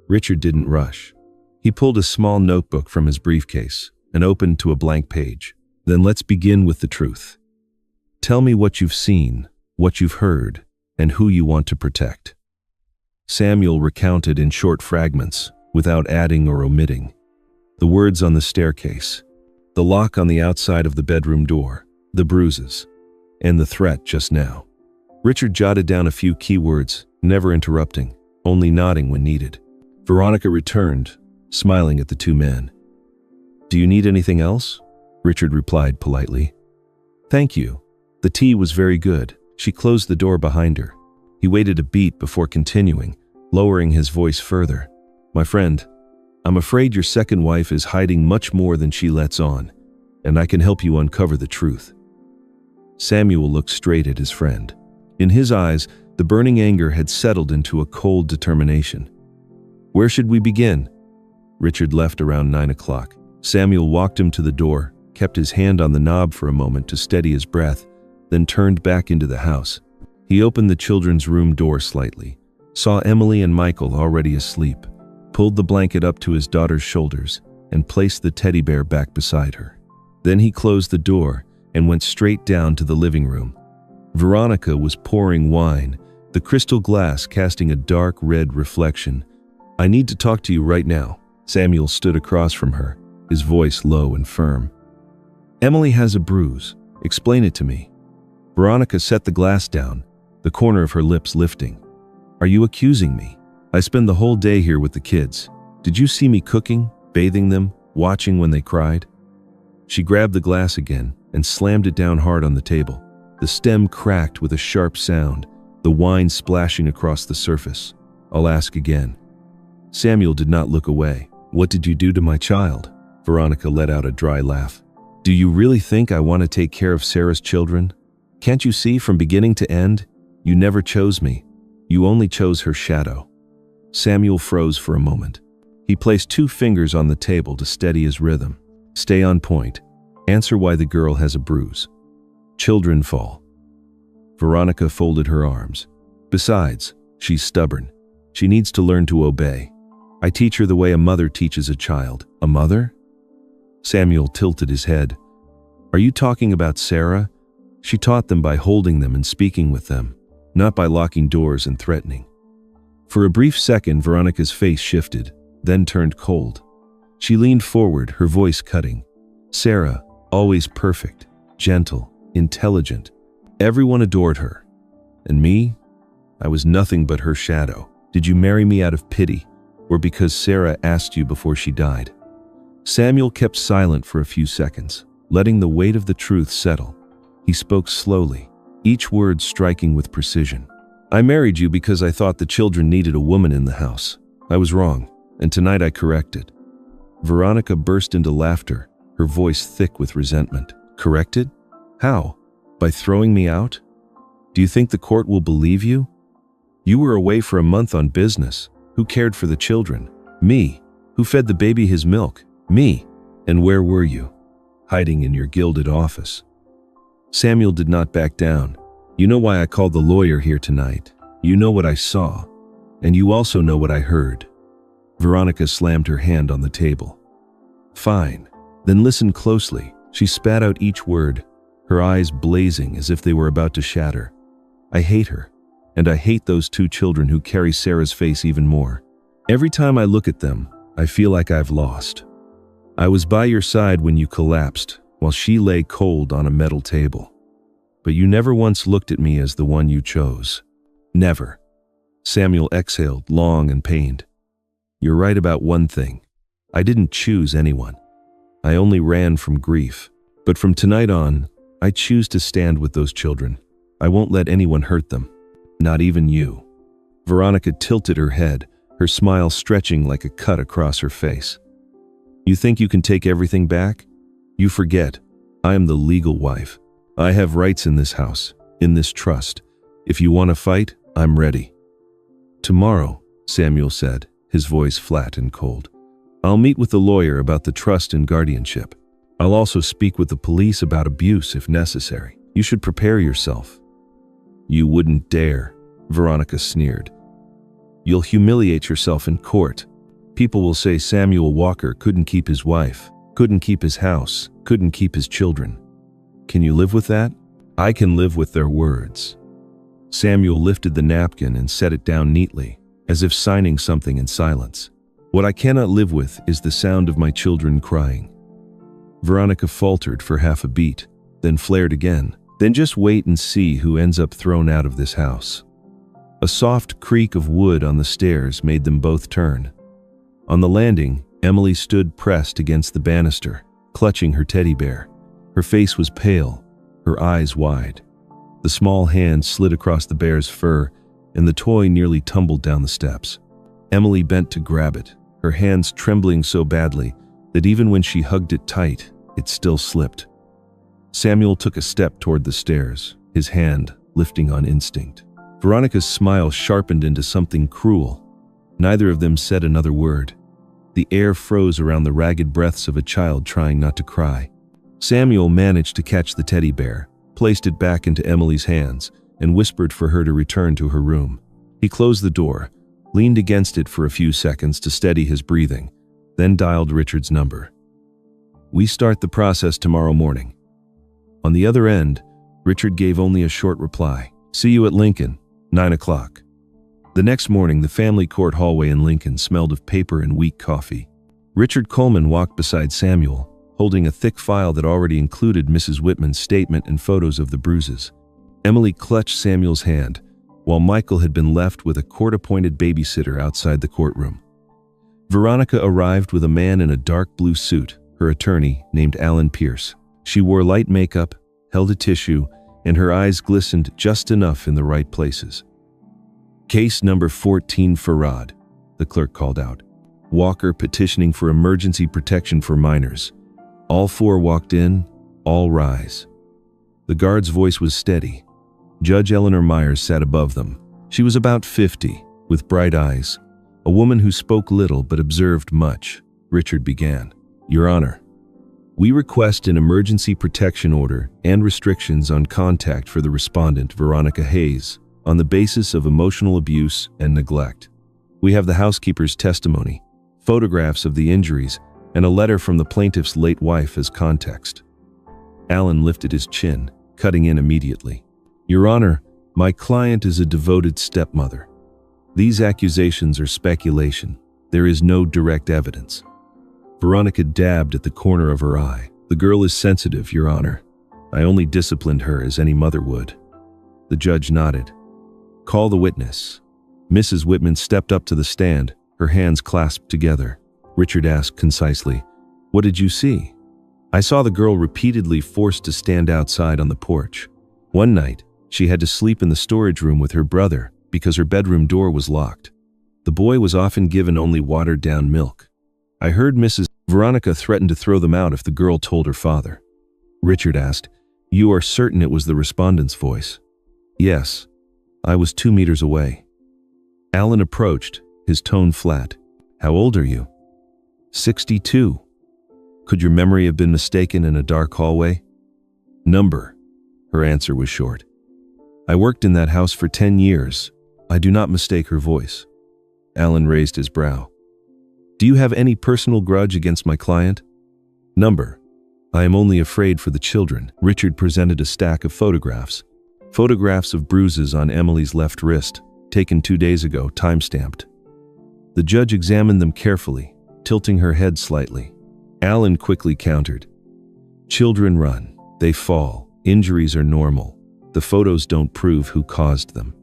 Richard didn't rush. He pulled a small notebook from his briefcase and opened to a blank page. "Then let's begin with the truth. Tell me what you've seen, what you've heard, and who you want to protect." Samuel recounted in short fragments, without adding or omitting. The words on the staircase, the lock on the outside of the bedroom door, the bruises, and the threat just now. Richard jotted down a few key words, never interrupting, only nodding when needed. Veronica returned, smiling at the two men. "Do you need anything else?" Richard replied politely. "Thank you. The tea was very good." She closed the door behind her. He waited a beat before continuing, lowering his voice further. "My friend, I'm afraid your second wife is hiding much more than she lets on, and I can help you uncover the truth." Samuel looked straight at his friend. In his eyes, the burning anger had settled into a cold determination. "Where should we begin?" Richard left around 9 o'clock. Samuel walked him to the door, kept his hand on the knob for a moment to steady his breath, then turned back into the house. He opened the children's room door slightly, saw Emily and Michael already asleep, pulled the blanket up to his daughter's shoulders, and placed the teddy bear back beside her. Then he closed the door and went straight down to the living room. Veronica was pouring wine, the crystal glass casting a dark red reflection. "I need to talk to you right now." Samuel stood across from her, his voice low and firm. "Emily has a bruise. Explain it to me." Veronica set the glass down, the corner of her lips lifting. "Are you accusing me? I spend the whole day here with the kids. Did you see me cooking, bathing them, watching when they cried?" She grabbed the glass again and slammed it down hard on the table. The stem cracked with a sharp sound, the wine splashing across the surface. "I'll ask again." Samuel did not look away. "What did you do to my child?" Veronica let out a dry laugh. "Do you really think I want to take care of Sarah's children? Can't you see from beginning to end? You never chose me. You only chose her shadow." Samuel froze for a moment. He placed 2 fingers on the table to steady his rhythm. "Stay on point. Answer why the girl has a bruise. Children fall." Veronica folded her arms. "Besides, she's stubborn. She needs to learn to obey. I teach her the way a mother teaches a child." "A mother?" Samuel tilted his head. "Are you talking about Sarah? She taught them by holding them and speaking with them, not by locking doors and threatening." For a brief second, Veronica's face shifted, then turned cold. She leaned forward, her voice cutting. "Sarah, always perfect, gentle, intelligent. Everyone adored her. And me? I was nothing but her shadow. Did you marry me out of pity, or because Sarah asked you before she died?" Samuel kept silent for a few seconds, letting the weight of the truth settle. He spoke slowly, each word striking with precision. "I married you because I thought the children needed a woman in the house. I was wrong, and tonight I corrected." Veronica burst into laughter, her voice thick with resentment. "Corrected? How? By throwing me out? Do you think the court will believe you? You were away for a month on business. Who cared for the children? Me. Who fed the baby his milk? Me. And where were you? Hiding in your gilded office." Samuel did not back down. You know why I called the lawyer here tonight. You know what I saw. And you also know what I heard. Veronica slammed her hand on the table. Fine. Then listen closely. She spat out each word, her eyes blazing as if they were about to shatter. I hate her. And I hate those two children who carry Sarah's face even more. Every time I look at them, I feel like I've lost. I was by your side when you collapsed, while she lay cold on a metal table. But you never once looked at me as the one you chose. Never. Samuel exhaled, long and pained. You're right about one thing. I didn't choose anyone. I only ran from grief. But from tonight on, I choose to stand with those children. I won't let anyone hurt them. Not even you. Veronica tilted her head, her smile stretching like a cut across her face. You think you can take everything back? You forget. I am the legal wife. I have rights in this house, in this trust. If you want to fight, I'm ready. Tomorrow, Samuel said, his voice flat and cold. I'll meet with the lawyer about the trust and guardianship. I'll also speak with the police about abuse if necessary. You should prepare yourself. You wouldn't dare, Veronica sneered. You'll humiliate yourself in court. People will say Samuel Walker couldn't keep his wife, couldn't keep his house, couldn't keep his children. Can you live with that? I can live with their words. Samuel lifted the napkin and set it down neatly, as if signing something in silence. What I cannot live with is the sound of my children crying. Veronica faltered for half a beat, then flared again. Then just wait and see who ends up thrown out of this house. A soft creak of wood on the stairs made them both turn. On the landing, Emily stood pressed against the banister, clutching her teddy bear. Her face was pale, her eyes wide. The small hand slid across the bear's fur, and the toy nearly tumbled down the steps. Emily bent to grab it, her hands trembling so badly that even when she hugged it tight, it still slipped. Samuel took a step toward the stairs, his hand lifting on instinct. Veronica's smile sharpened into something cruel. Neither of them said another word. The air froze around the ragged breaths of a child trying not to cry. Samuel managed to catch the teddy bear, placed it back into Emily's hands, and whispered for her to return to her room. He closed the door, leaned against it for a few seconds to steady his breathing, then dialed Richard's number. We start the process tomorrow morning. On the other end, Richard gave only a short reply. See you at Lincoln, 9 o'clock. The next morning, the family court hallway in Lincoln smelled of paper and weak coffee. Richard Coleman walked beside Samuel, holding a thick file that already included Mrs. Whitman's statement and photos of the bruises. Emily clutched Samuel's hand, while Michael had been left with a court-appointed babysitter outside the courtroom. Veronica arrived with a man in a dark blue suit, her attorney, named Alan Pierce. She wore light makeup, held a tissue, and her eyes glistened just enough in the right places. Case number 14 Farad, the clerk called out. Walker petitioning for emergency protection for minors. All four walked in, all rise. The guard's voice was steady. Judge Eleanor Myers sat above them. She was about 50, with bright eyes, a woman who spoke little but observed much. Richard began. Your Honor, we request an emergency protection order and restrictions on contact for the respondent, Veronica Hayes, on the basis of emotional abuse and neglect. We have the housekeeper's testimony, photographs of the injuries, and a letter from the plaintiff's late wife as context. Alan lifted his chin, cutting in immediately. Your Honor, my client is a devoted stepmother. These accusations are speculation. There is no direct evidence. Veronica dabbed at the corner of her eye. The girl is sensitive, Your Honor. I only disciplined her as any mother would. The judge nodded. Call the witness. Mrs. Whitman stepped up to the stand, her hands clasped together. Richard asked concisely, What did you see? I saw the girl repeatedly forced to stand outside on the porch. One night, she had to sleep in the storage room with her brother because her bedroom door was locked. The boy was often given only watered-down milk. I heard Mrs. Veronica threaten to throw them out if the girl told her father. Richard asked, You are certain it was the respondent's voice? Yes. I was 2 meters away. Alan approached, his tone flat. How old are you? 62. Could your memory have been mistaken in a dark hallway? Number. Her answer was short. I worked in that house for 10 years. I do not mistake her voice. Alan raised his brow. Do you have any personal grudge against my client? Number. I am only afraid for the children. Richard presented a stack of photographs. Photographs of bruises on Emily's left wrist, taken 2 days ago, time-stamped. The judge examined them carefully, tilting her head slightly. Alan quickly countered. Children run. They fall. Injuries are normal. The photos don't prove who caused them.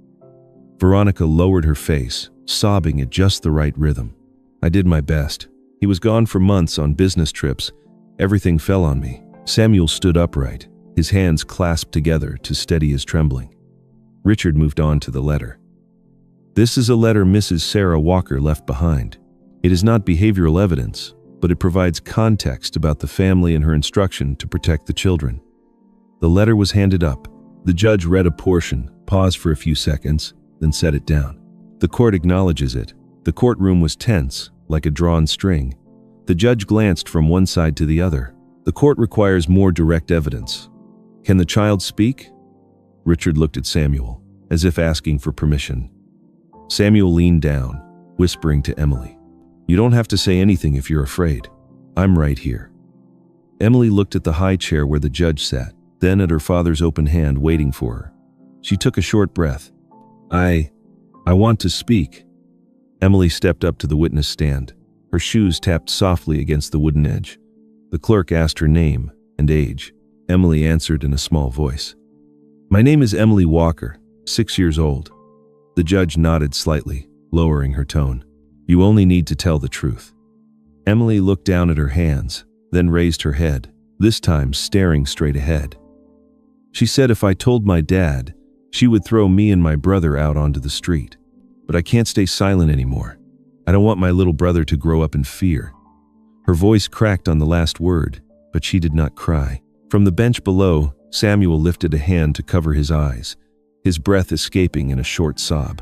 Veronica lowered her face, sobbing at just the right rhythm. I did my best. He was gone for months on business trips. Everything fell on me. Samuel stood upright, his hands clasped together to steady his trembling. Richard moved on to the letter. This is a letter Mrs. Sarah Walker left behind. It is not behavioral evidence, but it provides context about the family and her instruction to protect the children. The letter was handed up. The judge read a portion, paused for a few seconds, then set it down. The court acknowledges it. The courtroom was tense, like a drawn string. The judge glanced from one side to the other. The court requires more direct evidence. Can the child speak? Richard looked at Samuel, as if asking for permission. Samuel leaned down, whispering to Emily. You don't have to say anything if you're afraid. I'm right here. Emily looked at the high chair where the judge sat, then at her father's open hand waiting for her. She took a short breath. I want to speak. Emily stepped up to the witness stand. Her shoes tapped softly against the wooden edge. The clerk asked her name and age. Emily answered in a small voice. My name is Emily Walker, 6 years old. The judge nodded slightly, lowering her tone. You only need to tell the truth. Emily looked down at her hands, then raised her head, this time staring straight ahead. She said if I told my dad, she would throw me and my brother out onto the street. But I can't stay silent anymore. I don't want my little brother to grow up in fear. Her voice cracked on the last word, but she did not cry. From the bench below, Samuel lifted a hand to cover his eyes, his breath escaping in a short sob.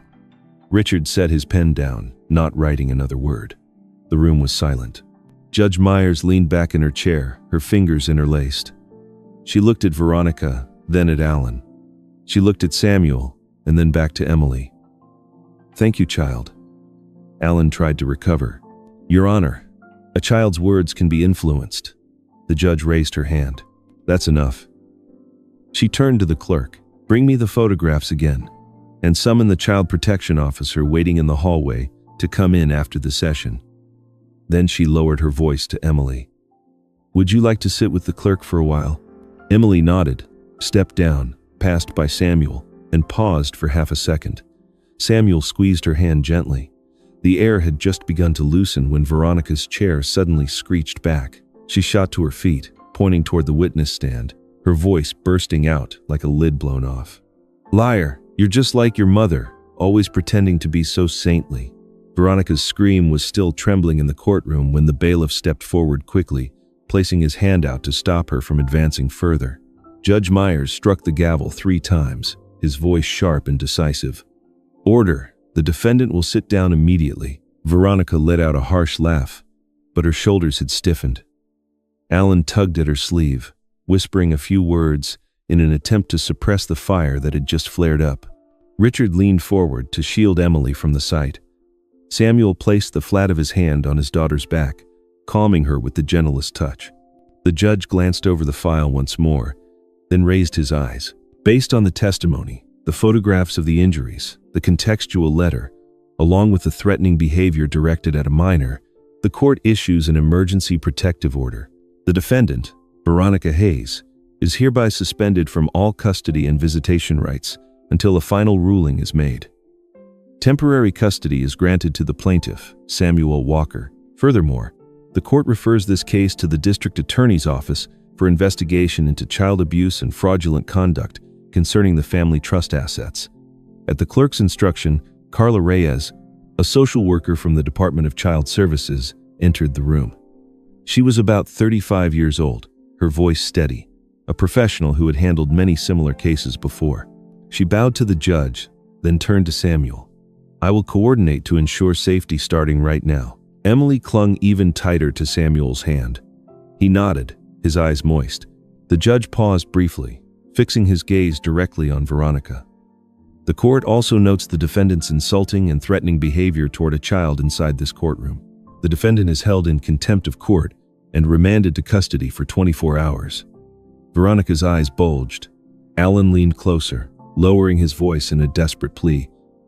Richard set his pen down, not writing another word. The room was silent. Judge Myers leaned back in her chair, her fingers interlaced. She looked at Veronica, then at Alan. She looked at Samuel, and then back to Emily. Thank you, child. Alan tried to recover. Your Honor, a child's words can be influenced. The judge raised her hand. That's enough. She turned to the clerk. Bring me the photographs again, and summon the child protection officer waiting in the hallway to come in after the session. Then she lowered her voice to Emily. Would you like to sit with the clerk for a while? Emily nodded, stepped down, passed by Samuel, and paused for half a second. Samuel squeezed her hand gently. The air had just begun to loosen when Veronica's chair suddenly screeched back. She shot to her feet, pointing toward the witness stand, her voice bursting out like a lid blown off. Liar, you're just like your mother, always pretending to be so saintly. Veronica's scream was still trembling in the courtroom when the bailiff stepped forward quickly, placing his hand out to stop her from advancing further. Judge Myers struck the gavel 3 times, his voice sharp and decisive. Order. The defendant will sit down immediately. Veronica let out a harsh laugh, but her shoulders had stiffened. Alan tugged at her sleeve, whispering a few words in an attempt to suppress the fire that had just flared up. Richard leaned forward to shield Emily from the sight. Samuel placed the flat of his hand on his daughter's back, calming her with the gentlest touch. The judge glanced over the file once more, then raised his eyes. Based on the testimony, the photographs of the injuries, the contextual letter, along with the threatening behavior directed at a minor, the court issues an emergency protective order. The defendant, Veronica Hayes, is hereby suspended from all custody and visitation rights until a final ruling is made. Temporary custody is granted to the plaintiff, Samuel Walker. Furthermore, the court refers this case to the district attorney's office for investigation into child abuse and fraudulent conduct concerning the family trust assets. At the clerk's instruction, Carla Reyes, a social worker from the Department of Child Services, entered the room. She was about 35 years old, her voice steady, a professional who had handled many similar cases before. She bowed to the judge, then turned to Samuel. I will coordinate to ensure safety starting right now. Emily clung even tighter to Samuel's hand. He nodded, his eyes moist. The judge paused briefly, fixing his gaze directly on Veronica. The court also notes the defendant's insulting and threatening behavior toward a child inside this courtroom. The defendant is held in contempt of court and remanded to custody for 24 hours. Veronica's eyes bulged. Alan leaned closer, lowering his voice in a desperate plea,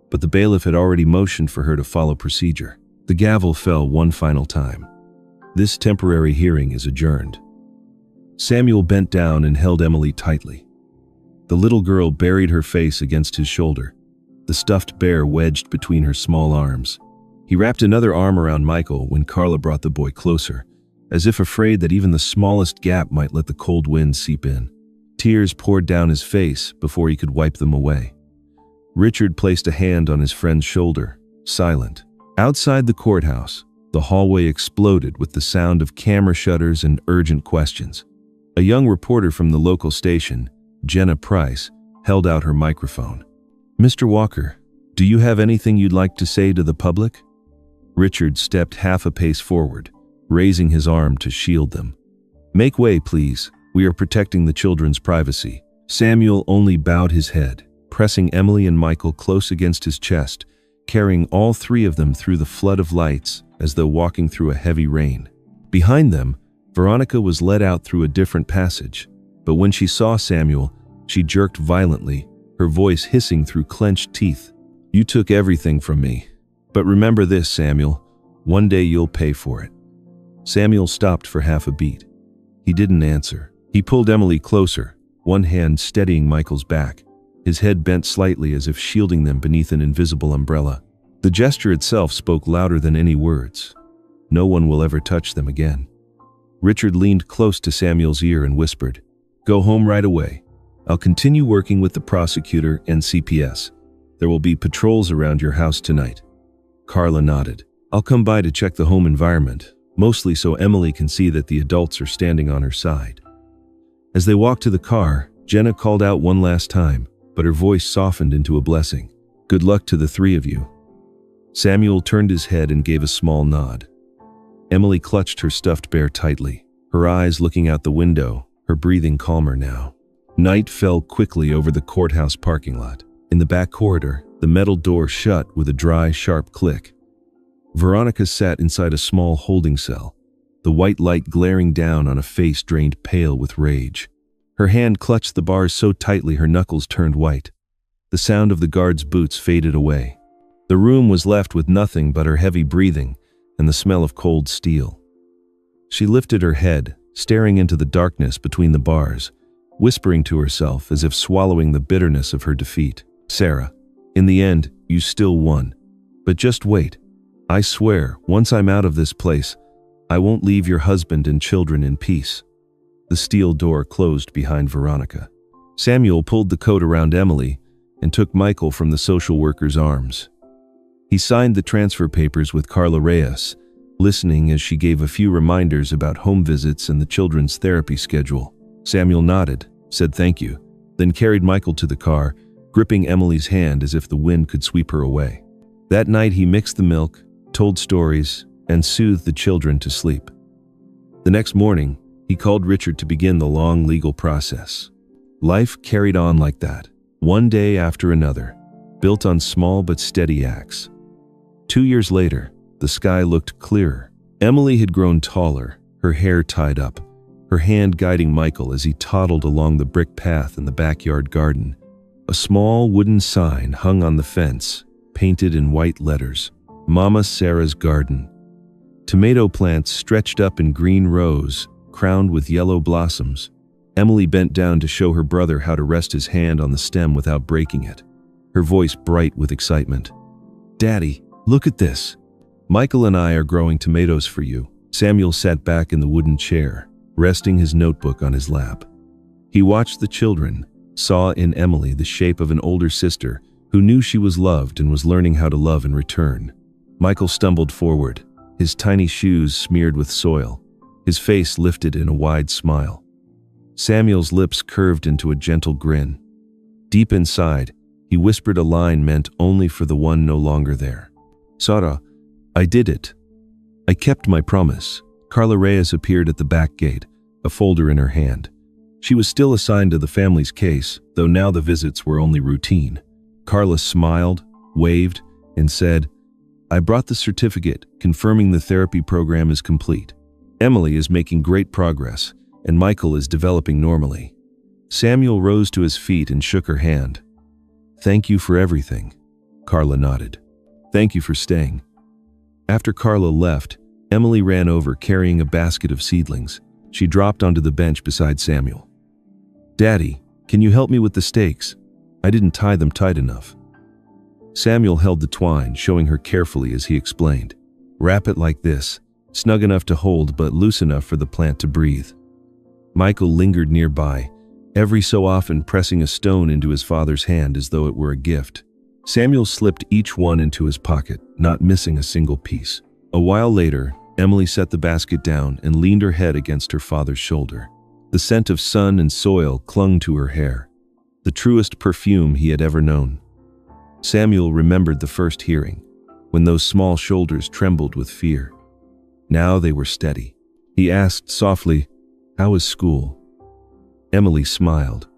but the bailiff had already motioned for her to follow procedure. The gavel fell one final time. This temporary hearing is adjourned. Samuel bent down and held Emily tightly. The little girl buried her face against his shoulder, the stuffed bear wedged between her small arms. He wrapped another arm around Michael when Carla brought the boy closer, as if afraid that even the smallest gap might let the cold wind seep in. Tears poured down his face before he could wipe them away. Richard placed a hand on his friend's shoulder, silent. Outside the courthouse, the hallway exploded with the sound of camera shutters and urgent questions. A young reporter from the local station, Jenna Price, held out her microphone. "Mr. Walker, do you have anything you'd like to say to the public?" Richard stepped half a pace forward, raising his arm to shield them. "Make way, please. We are protecting the children's privacy." Samuel only bowed his head, pressing Emily and Michael close against his chest, carrying all three of them through the flood of lights as though walking through a heavy rain. Behind them, Veronica was led out through a different passage, but when she saw Samuel, she jerked violently, her voice hissing through clenched teeth. "You took everything from me. But remember this, Samuel, one day you'll pay for it." Samuel stopped for half a beat. He didn't answer. He pulled Emily closer, one hand steadying Michael's back, his head bent slightly as if shielding them beneath an invisible umbrella. The gesture itself spoke louder than any words. No one will ever touch them again. Richard leaned close to Samuel's ear and whispered, "Go home right away. I'll continue working with the prosecutor and CPS. There will be patrols around your house tonight." Carla nodded. "I'll come by to check the home environment, mostly so Emily can see that the adults are standing on her side." As they walked to the car, Jenna called out one last time, but her voice softened into a blessing. "Good luck to the three of you." Samuel turned his head and gave a small nod. Emily clutched her stuffed bear tightly, her eyes looking out the window, her breathing calmer now. Night fell quickly over the courthouse parking lot. In the back corridor, the metal door shut with a dry, sharp click. Veronica sat inside a small holding cell, the white light glaring down on a face drained pale with rage. Her hand clutched the bars so tightly her knuckles turned white. The sound of the guard's boots faded away. The room was left with nothing but her heavy breathing and the smell of cold steel. She lifted her head, staring into the darkness between the bars, whispering to herself as if swallowing the bitterness of her defeat. "Sarah, in the end, you still won. But just wait. I swear, once I'm out of this place, I won't leave your husband and children in peace." The steel door closed behind Veronica. Samuel pulled the coat around Emily and took Michael from the social worker's arms. He signed the transfer papers with Carla Reyes, listening as she gave a few reminders about home visits and the children's therapy schedule. Samuel nodded, said thank you, then carried Michael to the car, gripping Emily's hand as if the wind could sweep her away. That night he mixed the milk, told stories, and soothed the children to sleep. The next morning, he called Richard to begin the long legal process. Life carried on like that, one day after another, built on small but steady acts. 2 years later, the sky looked clearer. Emily had grown taller, her hair tied up, her hand guiding Michael as he toddled along the brick path in the backyard garden. A small wooden sign hung on the fence, painted in white letters, "Mama Sarah's Garden." Tomato plants stretched up in green rows, crowned with yellow blossoms. Emily bent down to show her brother how to rest his hand on the stem without breaking it, her voice bright with excitement. "Daddy, look at this. Michael and I are growing tomatoes for you." Samuel sat back in the wooden chair, resting his notebook on his lap. He watched the children, saw in Emily the shape of an older sister who knew she was loved and was learning how to love in return. Michael stumbled forward, his tiny shoes smeared with soil, his face lifted in a wide smile. Samuel's lips curved into a gentle grin. Deep inside, he whispered a line meant only for the one no longer there. "Sarah, I did it. I kept my promise." Carla Reyes appeared at the back gate, a folder in her hand. She was still assigned to the family's case, though now the visits were only routine. Carla smiled, waved, and said, "I brought the certificate confirming the therapy program is complete. Emily is making great progress, and Michael is developing normally." Samuel rose to his feet and shook her hand. "Thank you for everything." Carla nodded. "Thank you for staying." After Carla left, Emily ran over carrying a basket of seedlings. She dropped onto the bench beside Samuel. "Daddy, can you help me with the stakes? I didn't tie them tight enough." Samuel held the twine, showing her carefully as he explained. "Wrap it like this, snug enough to hold but loose enough for the plant to breathe." Michael lingered nearby, every so often pressing a stone into his father's hand as though it were a gift. Samuel slipped each one into his pocket, not missing a single piece. A while later, Emily set the basket down and leaned her head against her father's shoulder. The scent of sun and soil clung to her hair, the truest perfume he had ever known. Samuel remembered the first hearing, when those small shoulders trembled with fear. Now they were steady. He asked softly, "How is school?" Emily smiled.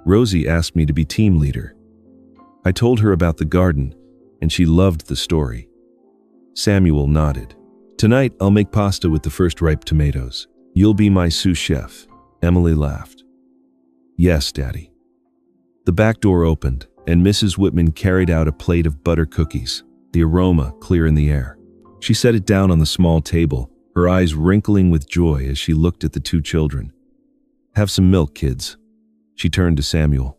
"Rosie asked me to be team leader. I told her about the garden, and she loved the story." Samuel nodded. "Tonight I'll make pasta with the first ripe tomatoes. You'll be my sous chef." Emily laughed. "Yes, Daddy." The back door opened, and Mrs. Whitman carried out a plate of butter cookies, the aroma clear in the air. She set it down on the small table, her eyes wrinkling with joy as she looked at the two children. "Have some milk, kids." She turned to Samuel.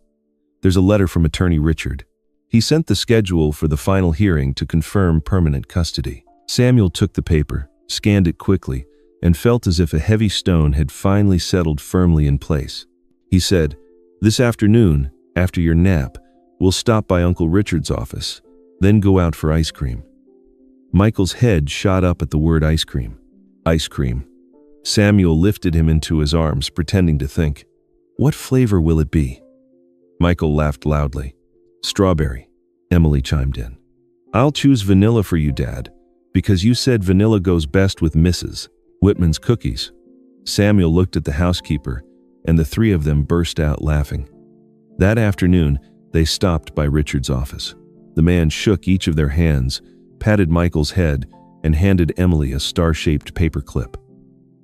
"There's a letter from Attorney Richard. He sent the schedule for the final hearing to confirm permanent custody." Samuel took the paper, scanned it quickly, and felt as if a heavy stone had finally settled firmly in place. He said, "This afternoon, after your nap, we'll stop by Uncle Richard's office, then go out for ice cream." Michael's head shot up at the word ice cream. Ice cream. Samuel lifted him into his arms, pretending to think. "What flavor will it be?" Michael laughed loudly. "Strawberry," Emily chimed in. "I'll choose vanilla for you, Dad, because you said vanilla goes best with Mrs. Whitman's cookies." Samuel looked at the housekeeper, and the three of them burst out laughing. That afternoon, they stopped by Richard's office. The man shook each of their hands, patted Michael's head, and handed Emily a star-shaped paperclip.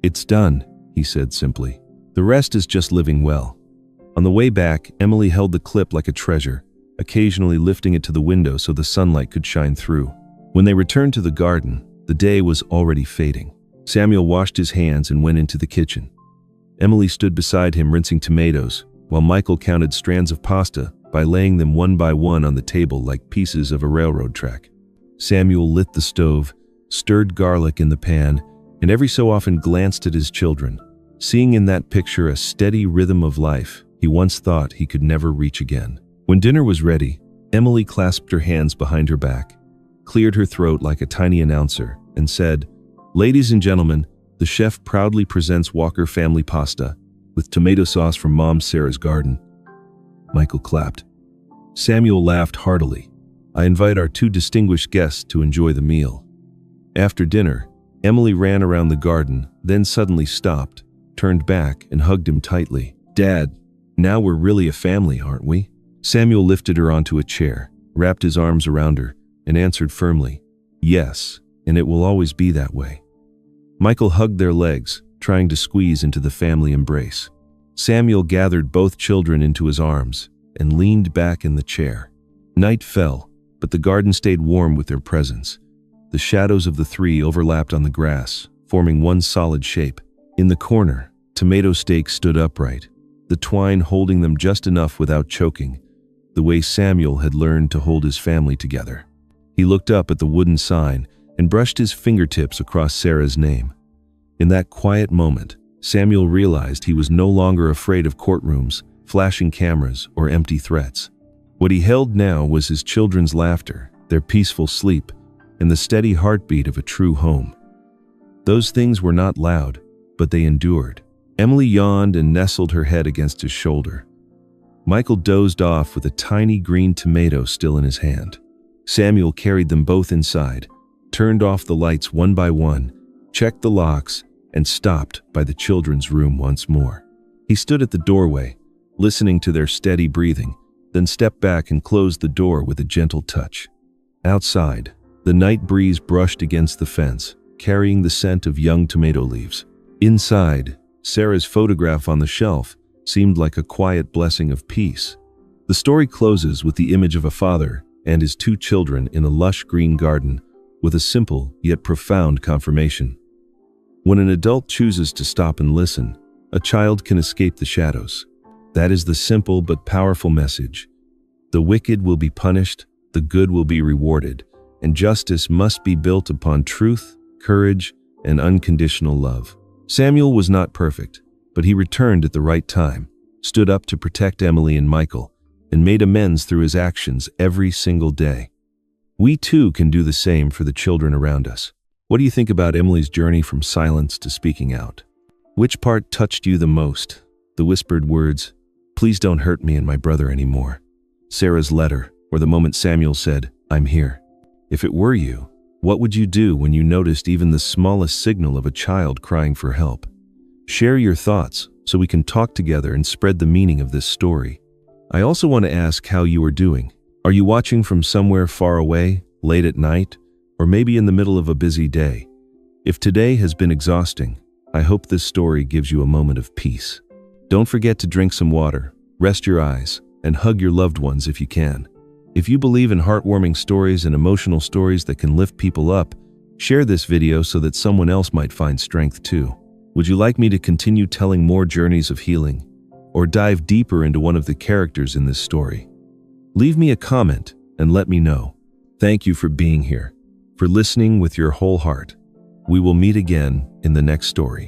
"It's done," he said simply. "The rest is just living well." On the way back, Emily held the clip like a treasure, occasionally lifting it to the window so the sunlight could shine through. When they returned to the garden, the day was already fading. Samuel washed his hands and went into the kitchen. Emily stood beside him rinsing tomatoes, while Michael counted strands of pasta by laying them one by one on the table like pieces of a railroad track. Samuel lit the stove, stirred garlic in the pan, and every so often glanced at his children, seeing in that picture a steady rhythm of life he once thought he could never reach again. When dinner was ready, Emily clasped her hands behind her back, cleared her throat like a tiny announcer, and said, "Ladies and gentlemen, the chef proudly presents Walker family pasta with tomato sauce from Mom Sarah's garden." Michael clapped. Samuel laughed heartily. "I invite our two distinguished guests to enjoy the meal." After dinner, Emily ran around the garden, then suddenly stopped, turned back, and hugged him tightly. "Dad, now we're really a family, aren't we?" Samuel lifted her onto a chair, wrapped his arms around her, and answered firmly, "Yes, and it will always be that way." Michael hugged their legs, trying to squeeze into the family embrace. Samuel gathered both children into his arms and leaned back in the chair. Night fell, but the garden stayed warm with their presence. The shadows of the three overlapped on the grass, forming one solid shape. In the corner, tomato stakes stood upright, the twine holding them just enough without choking, the way Samuel had learned to hold his family together. He looked up at the wooden sign and brushed his fingertips across Sarah's name. In that quiet moment, Samuel realized he was no longer afraid of courtrooms, flashing cameras, or empty threats. What he held now was his children's laughter, their peaceful sleep, and the steady heartbeat of a true home. Those things were not loud, but they endured. Emily yawned and nestled her head against his shoulder. Michael dozed off with a tiny green tomato still in his hand. Samuel carried them both inside, turned off the lights one by one, checked the locks, and stopped by the children's room once more. He stood at the doorway, listening to their steady breathing, then stepped back and closed the door with a gentle touch. Outside, the night breeze brushed against the fence, carrying the scent of young tomato leaves. Inside, Sarah's photograph on the shelf seemed like a quiet blessing of peace. The story closes with the image of a father and his two children in a lush green garden, with a simple yet profound confirmation. When an adult chooses to stop and listen, a child can escape the shadows. That is the simple but powerful message. The wicked will be punished, the good will be rewarded, and justice must be built upon truth, courage, and unconditional love. Samuel was not perfect, but he returned at the right time, stood up to protect Emily and Michael, and made amends through his actions every single day. We too can do the same for the children around us. What do you think about Emily's journey from silence to speaking out? Which part touched you the most? The whispered words, "Please don't hurt me and my brother anymore." Sarah's letter, or the moment Samuel said, "I'm here." If it were you, what would you do when you noticed even the smallest signal of a child crying for help? Share your thoughts so we can talk together and spread the meaning of this story. I also want to ask how you are doing. Are you watching from somewhere far away, late at night, or maybe in the middle of a busy day? If today has been exhausting, I hope this story gives you a moment of peace. Don't forget to drink some water, rest your eyes, and hug your loved ones if you can. If you believe in heartwarming stories and emotional stories that can lift people up, share this video so that someone else might find strength too. Would you like me to continue telling more journeys of healing, or dive deeper into one of the characters in this story? Leave me a comment and let me know. Thank you for being here, for listening with your whole heart. We will meet again in the next story.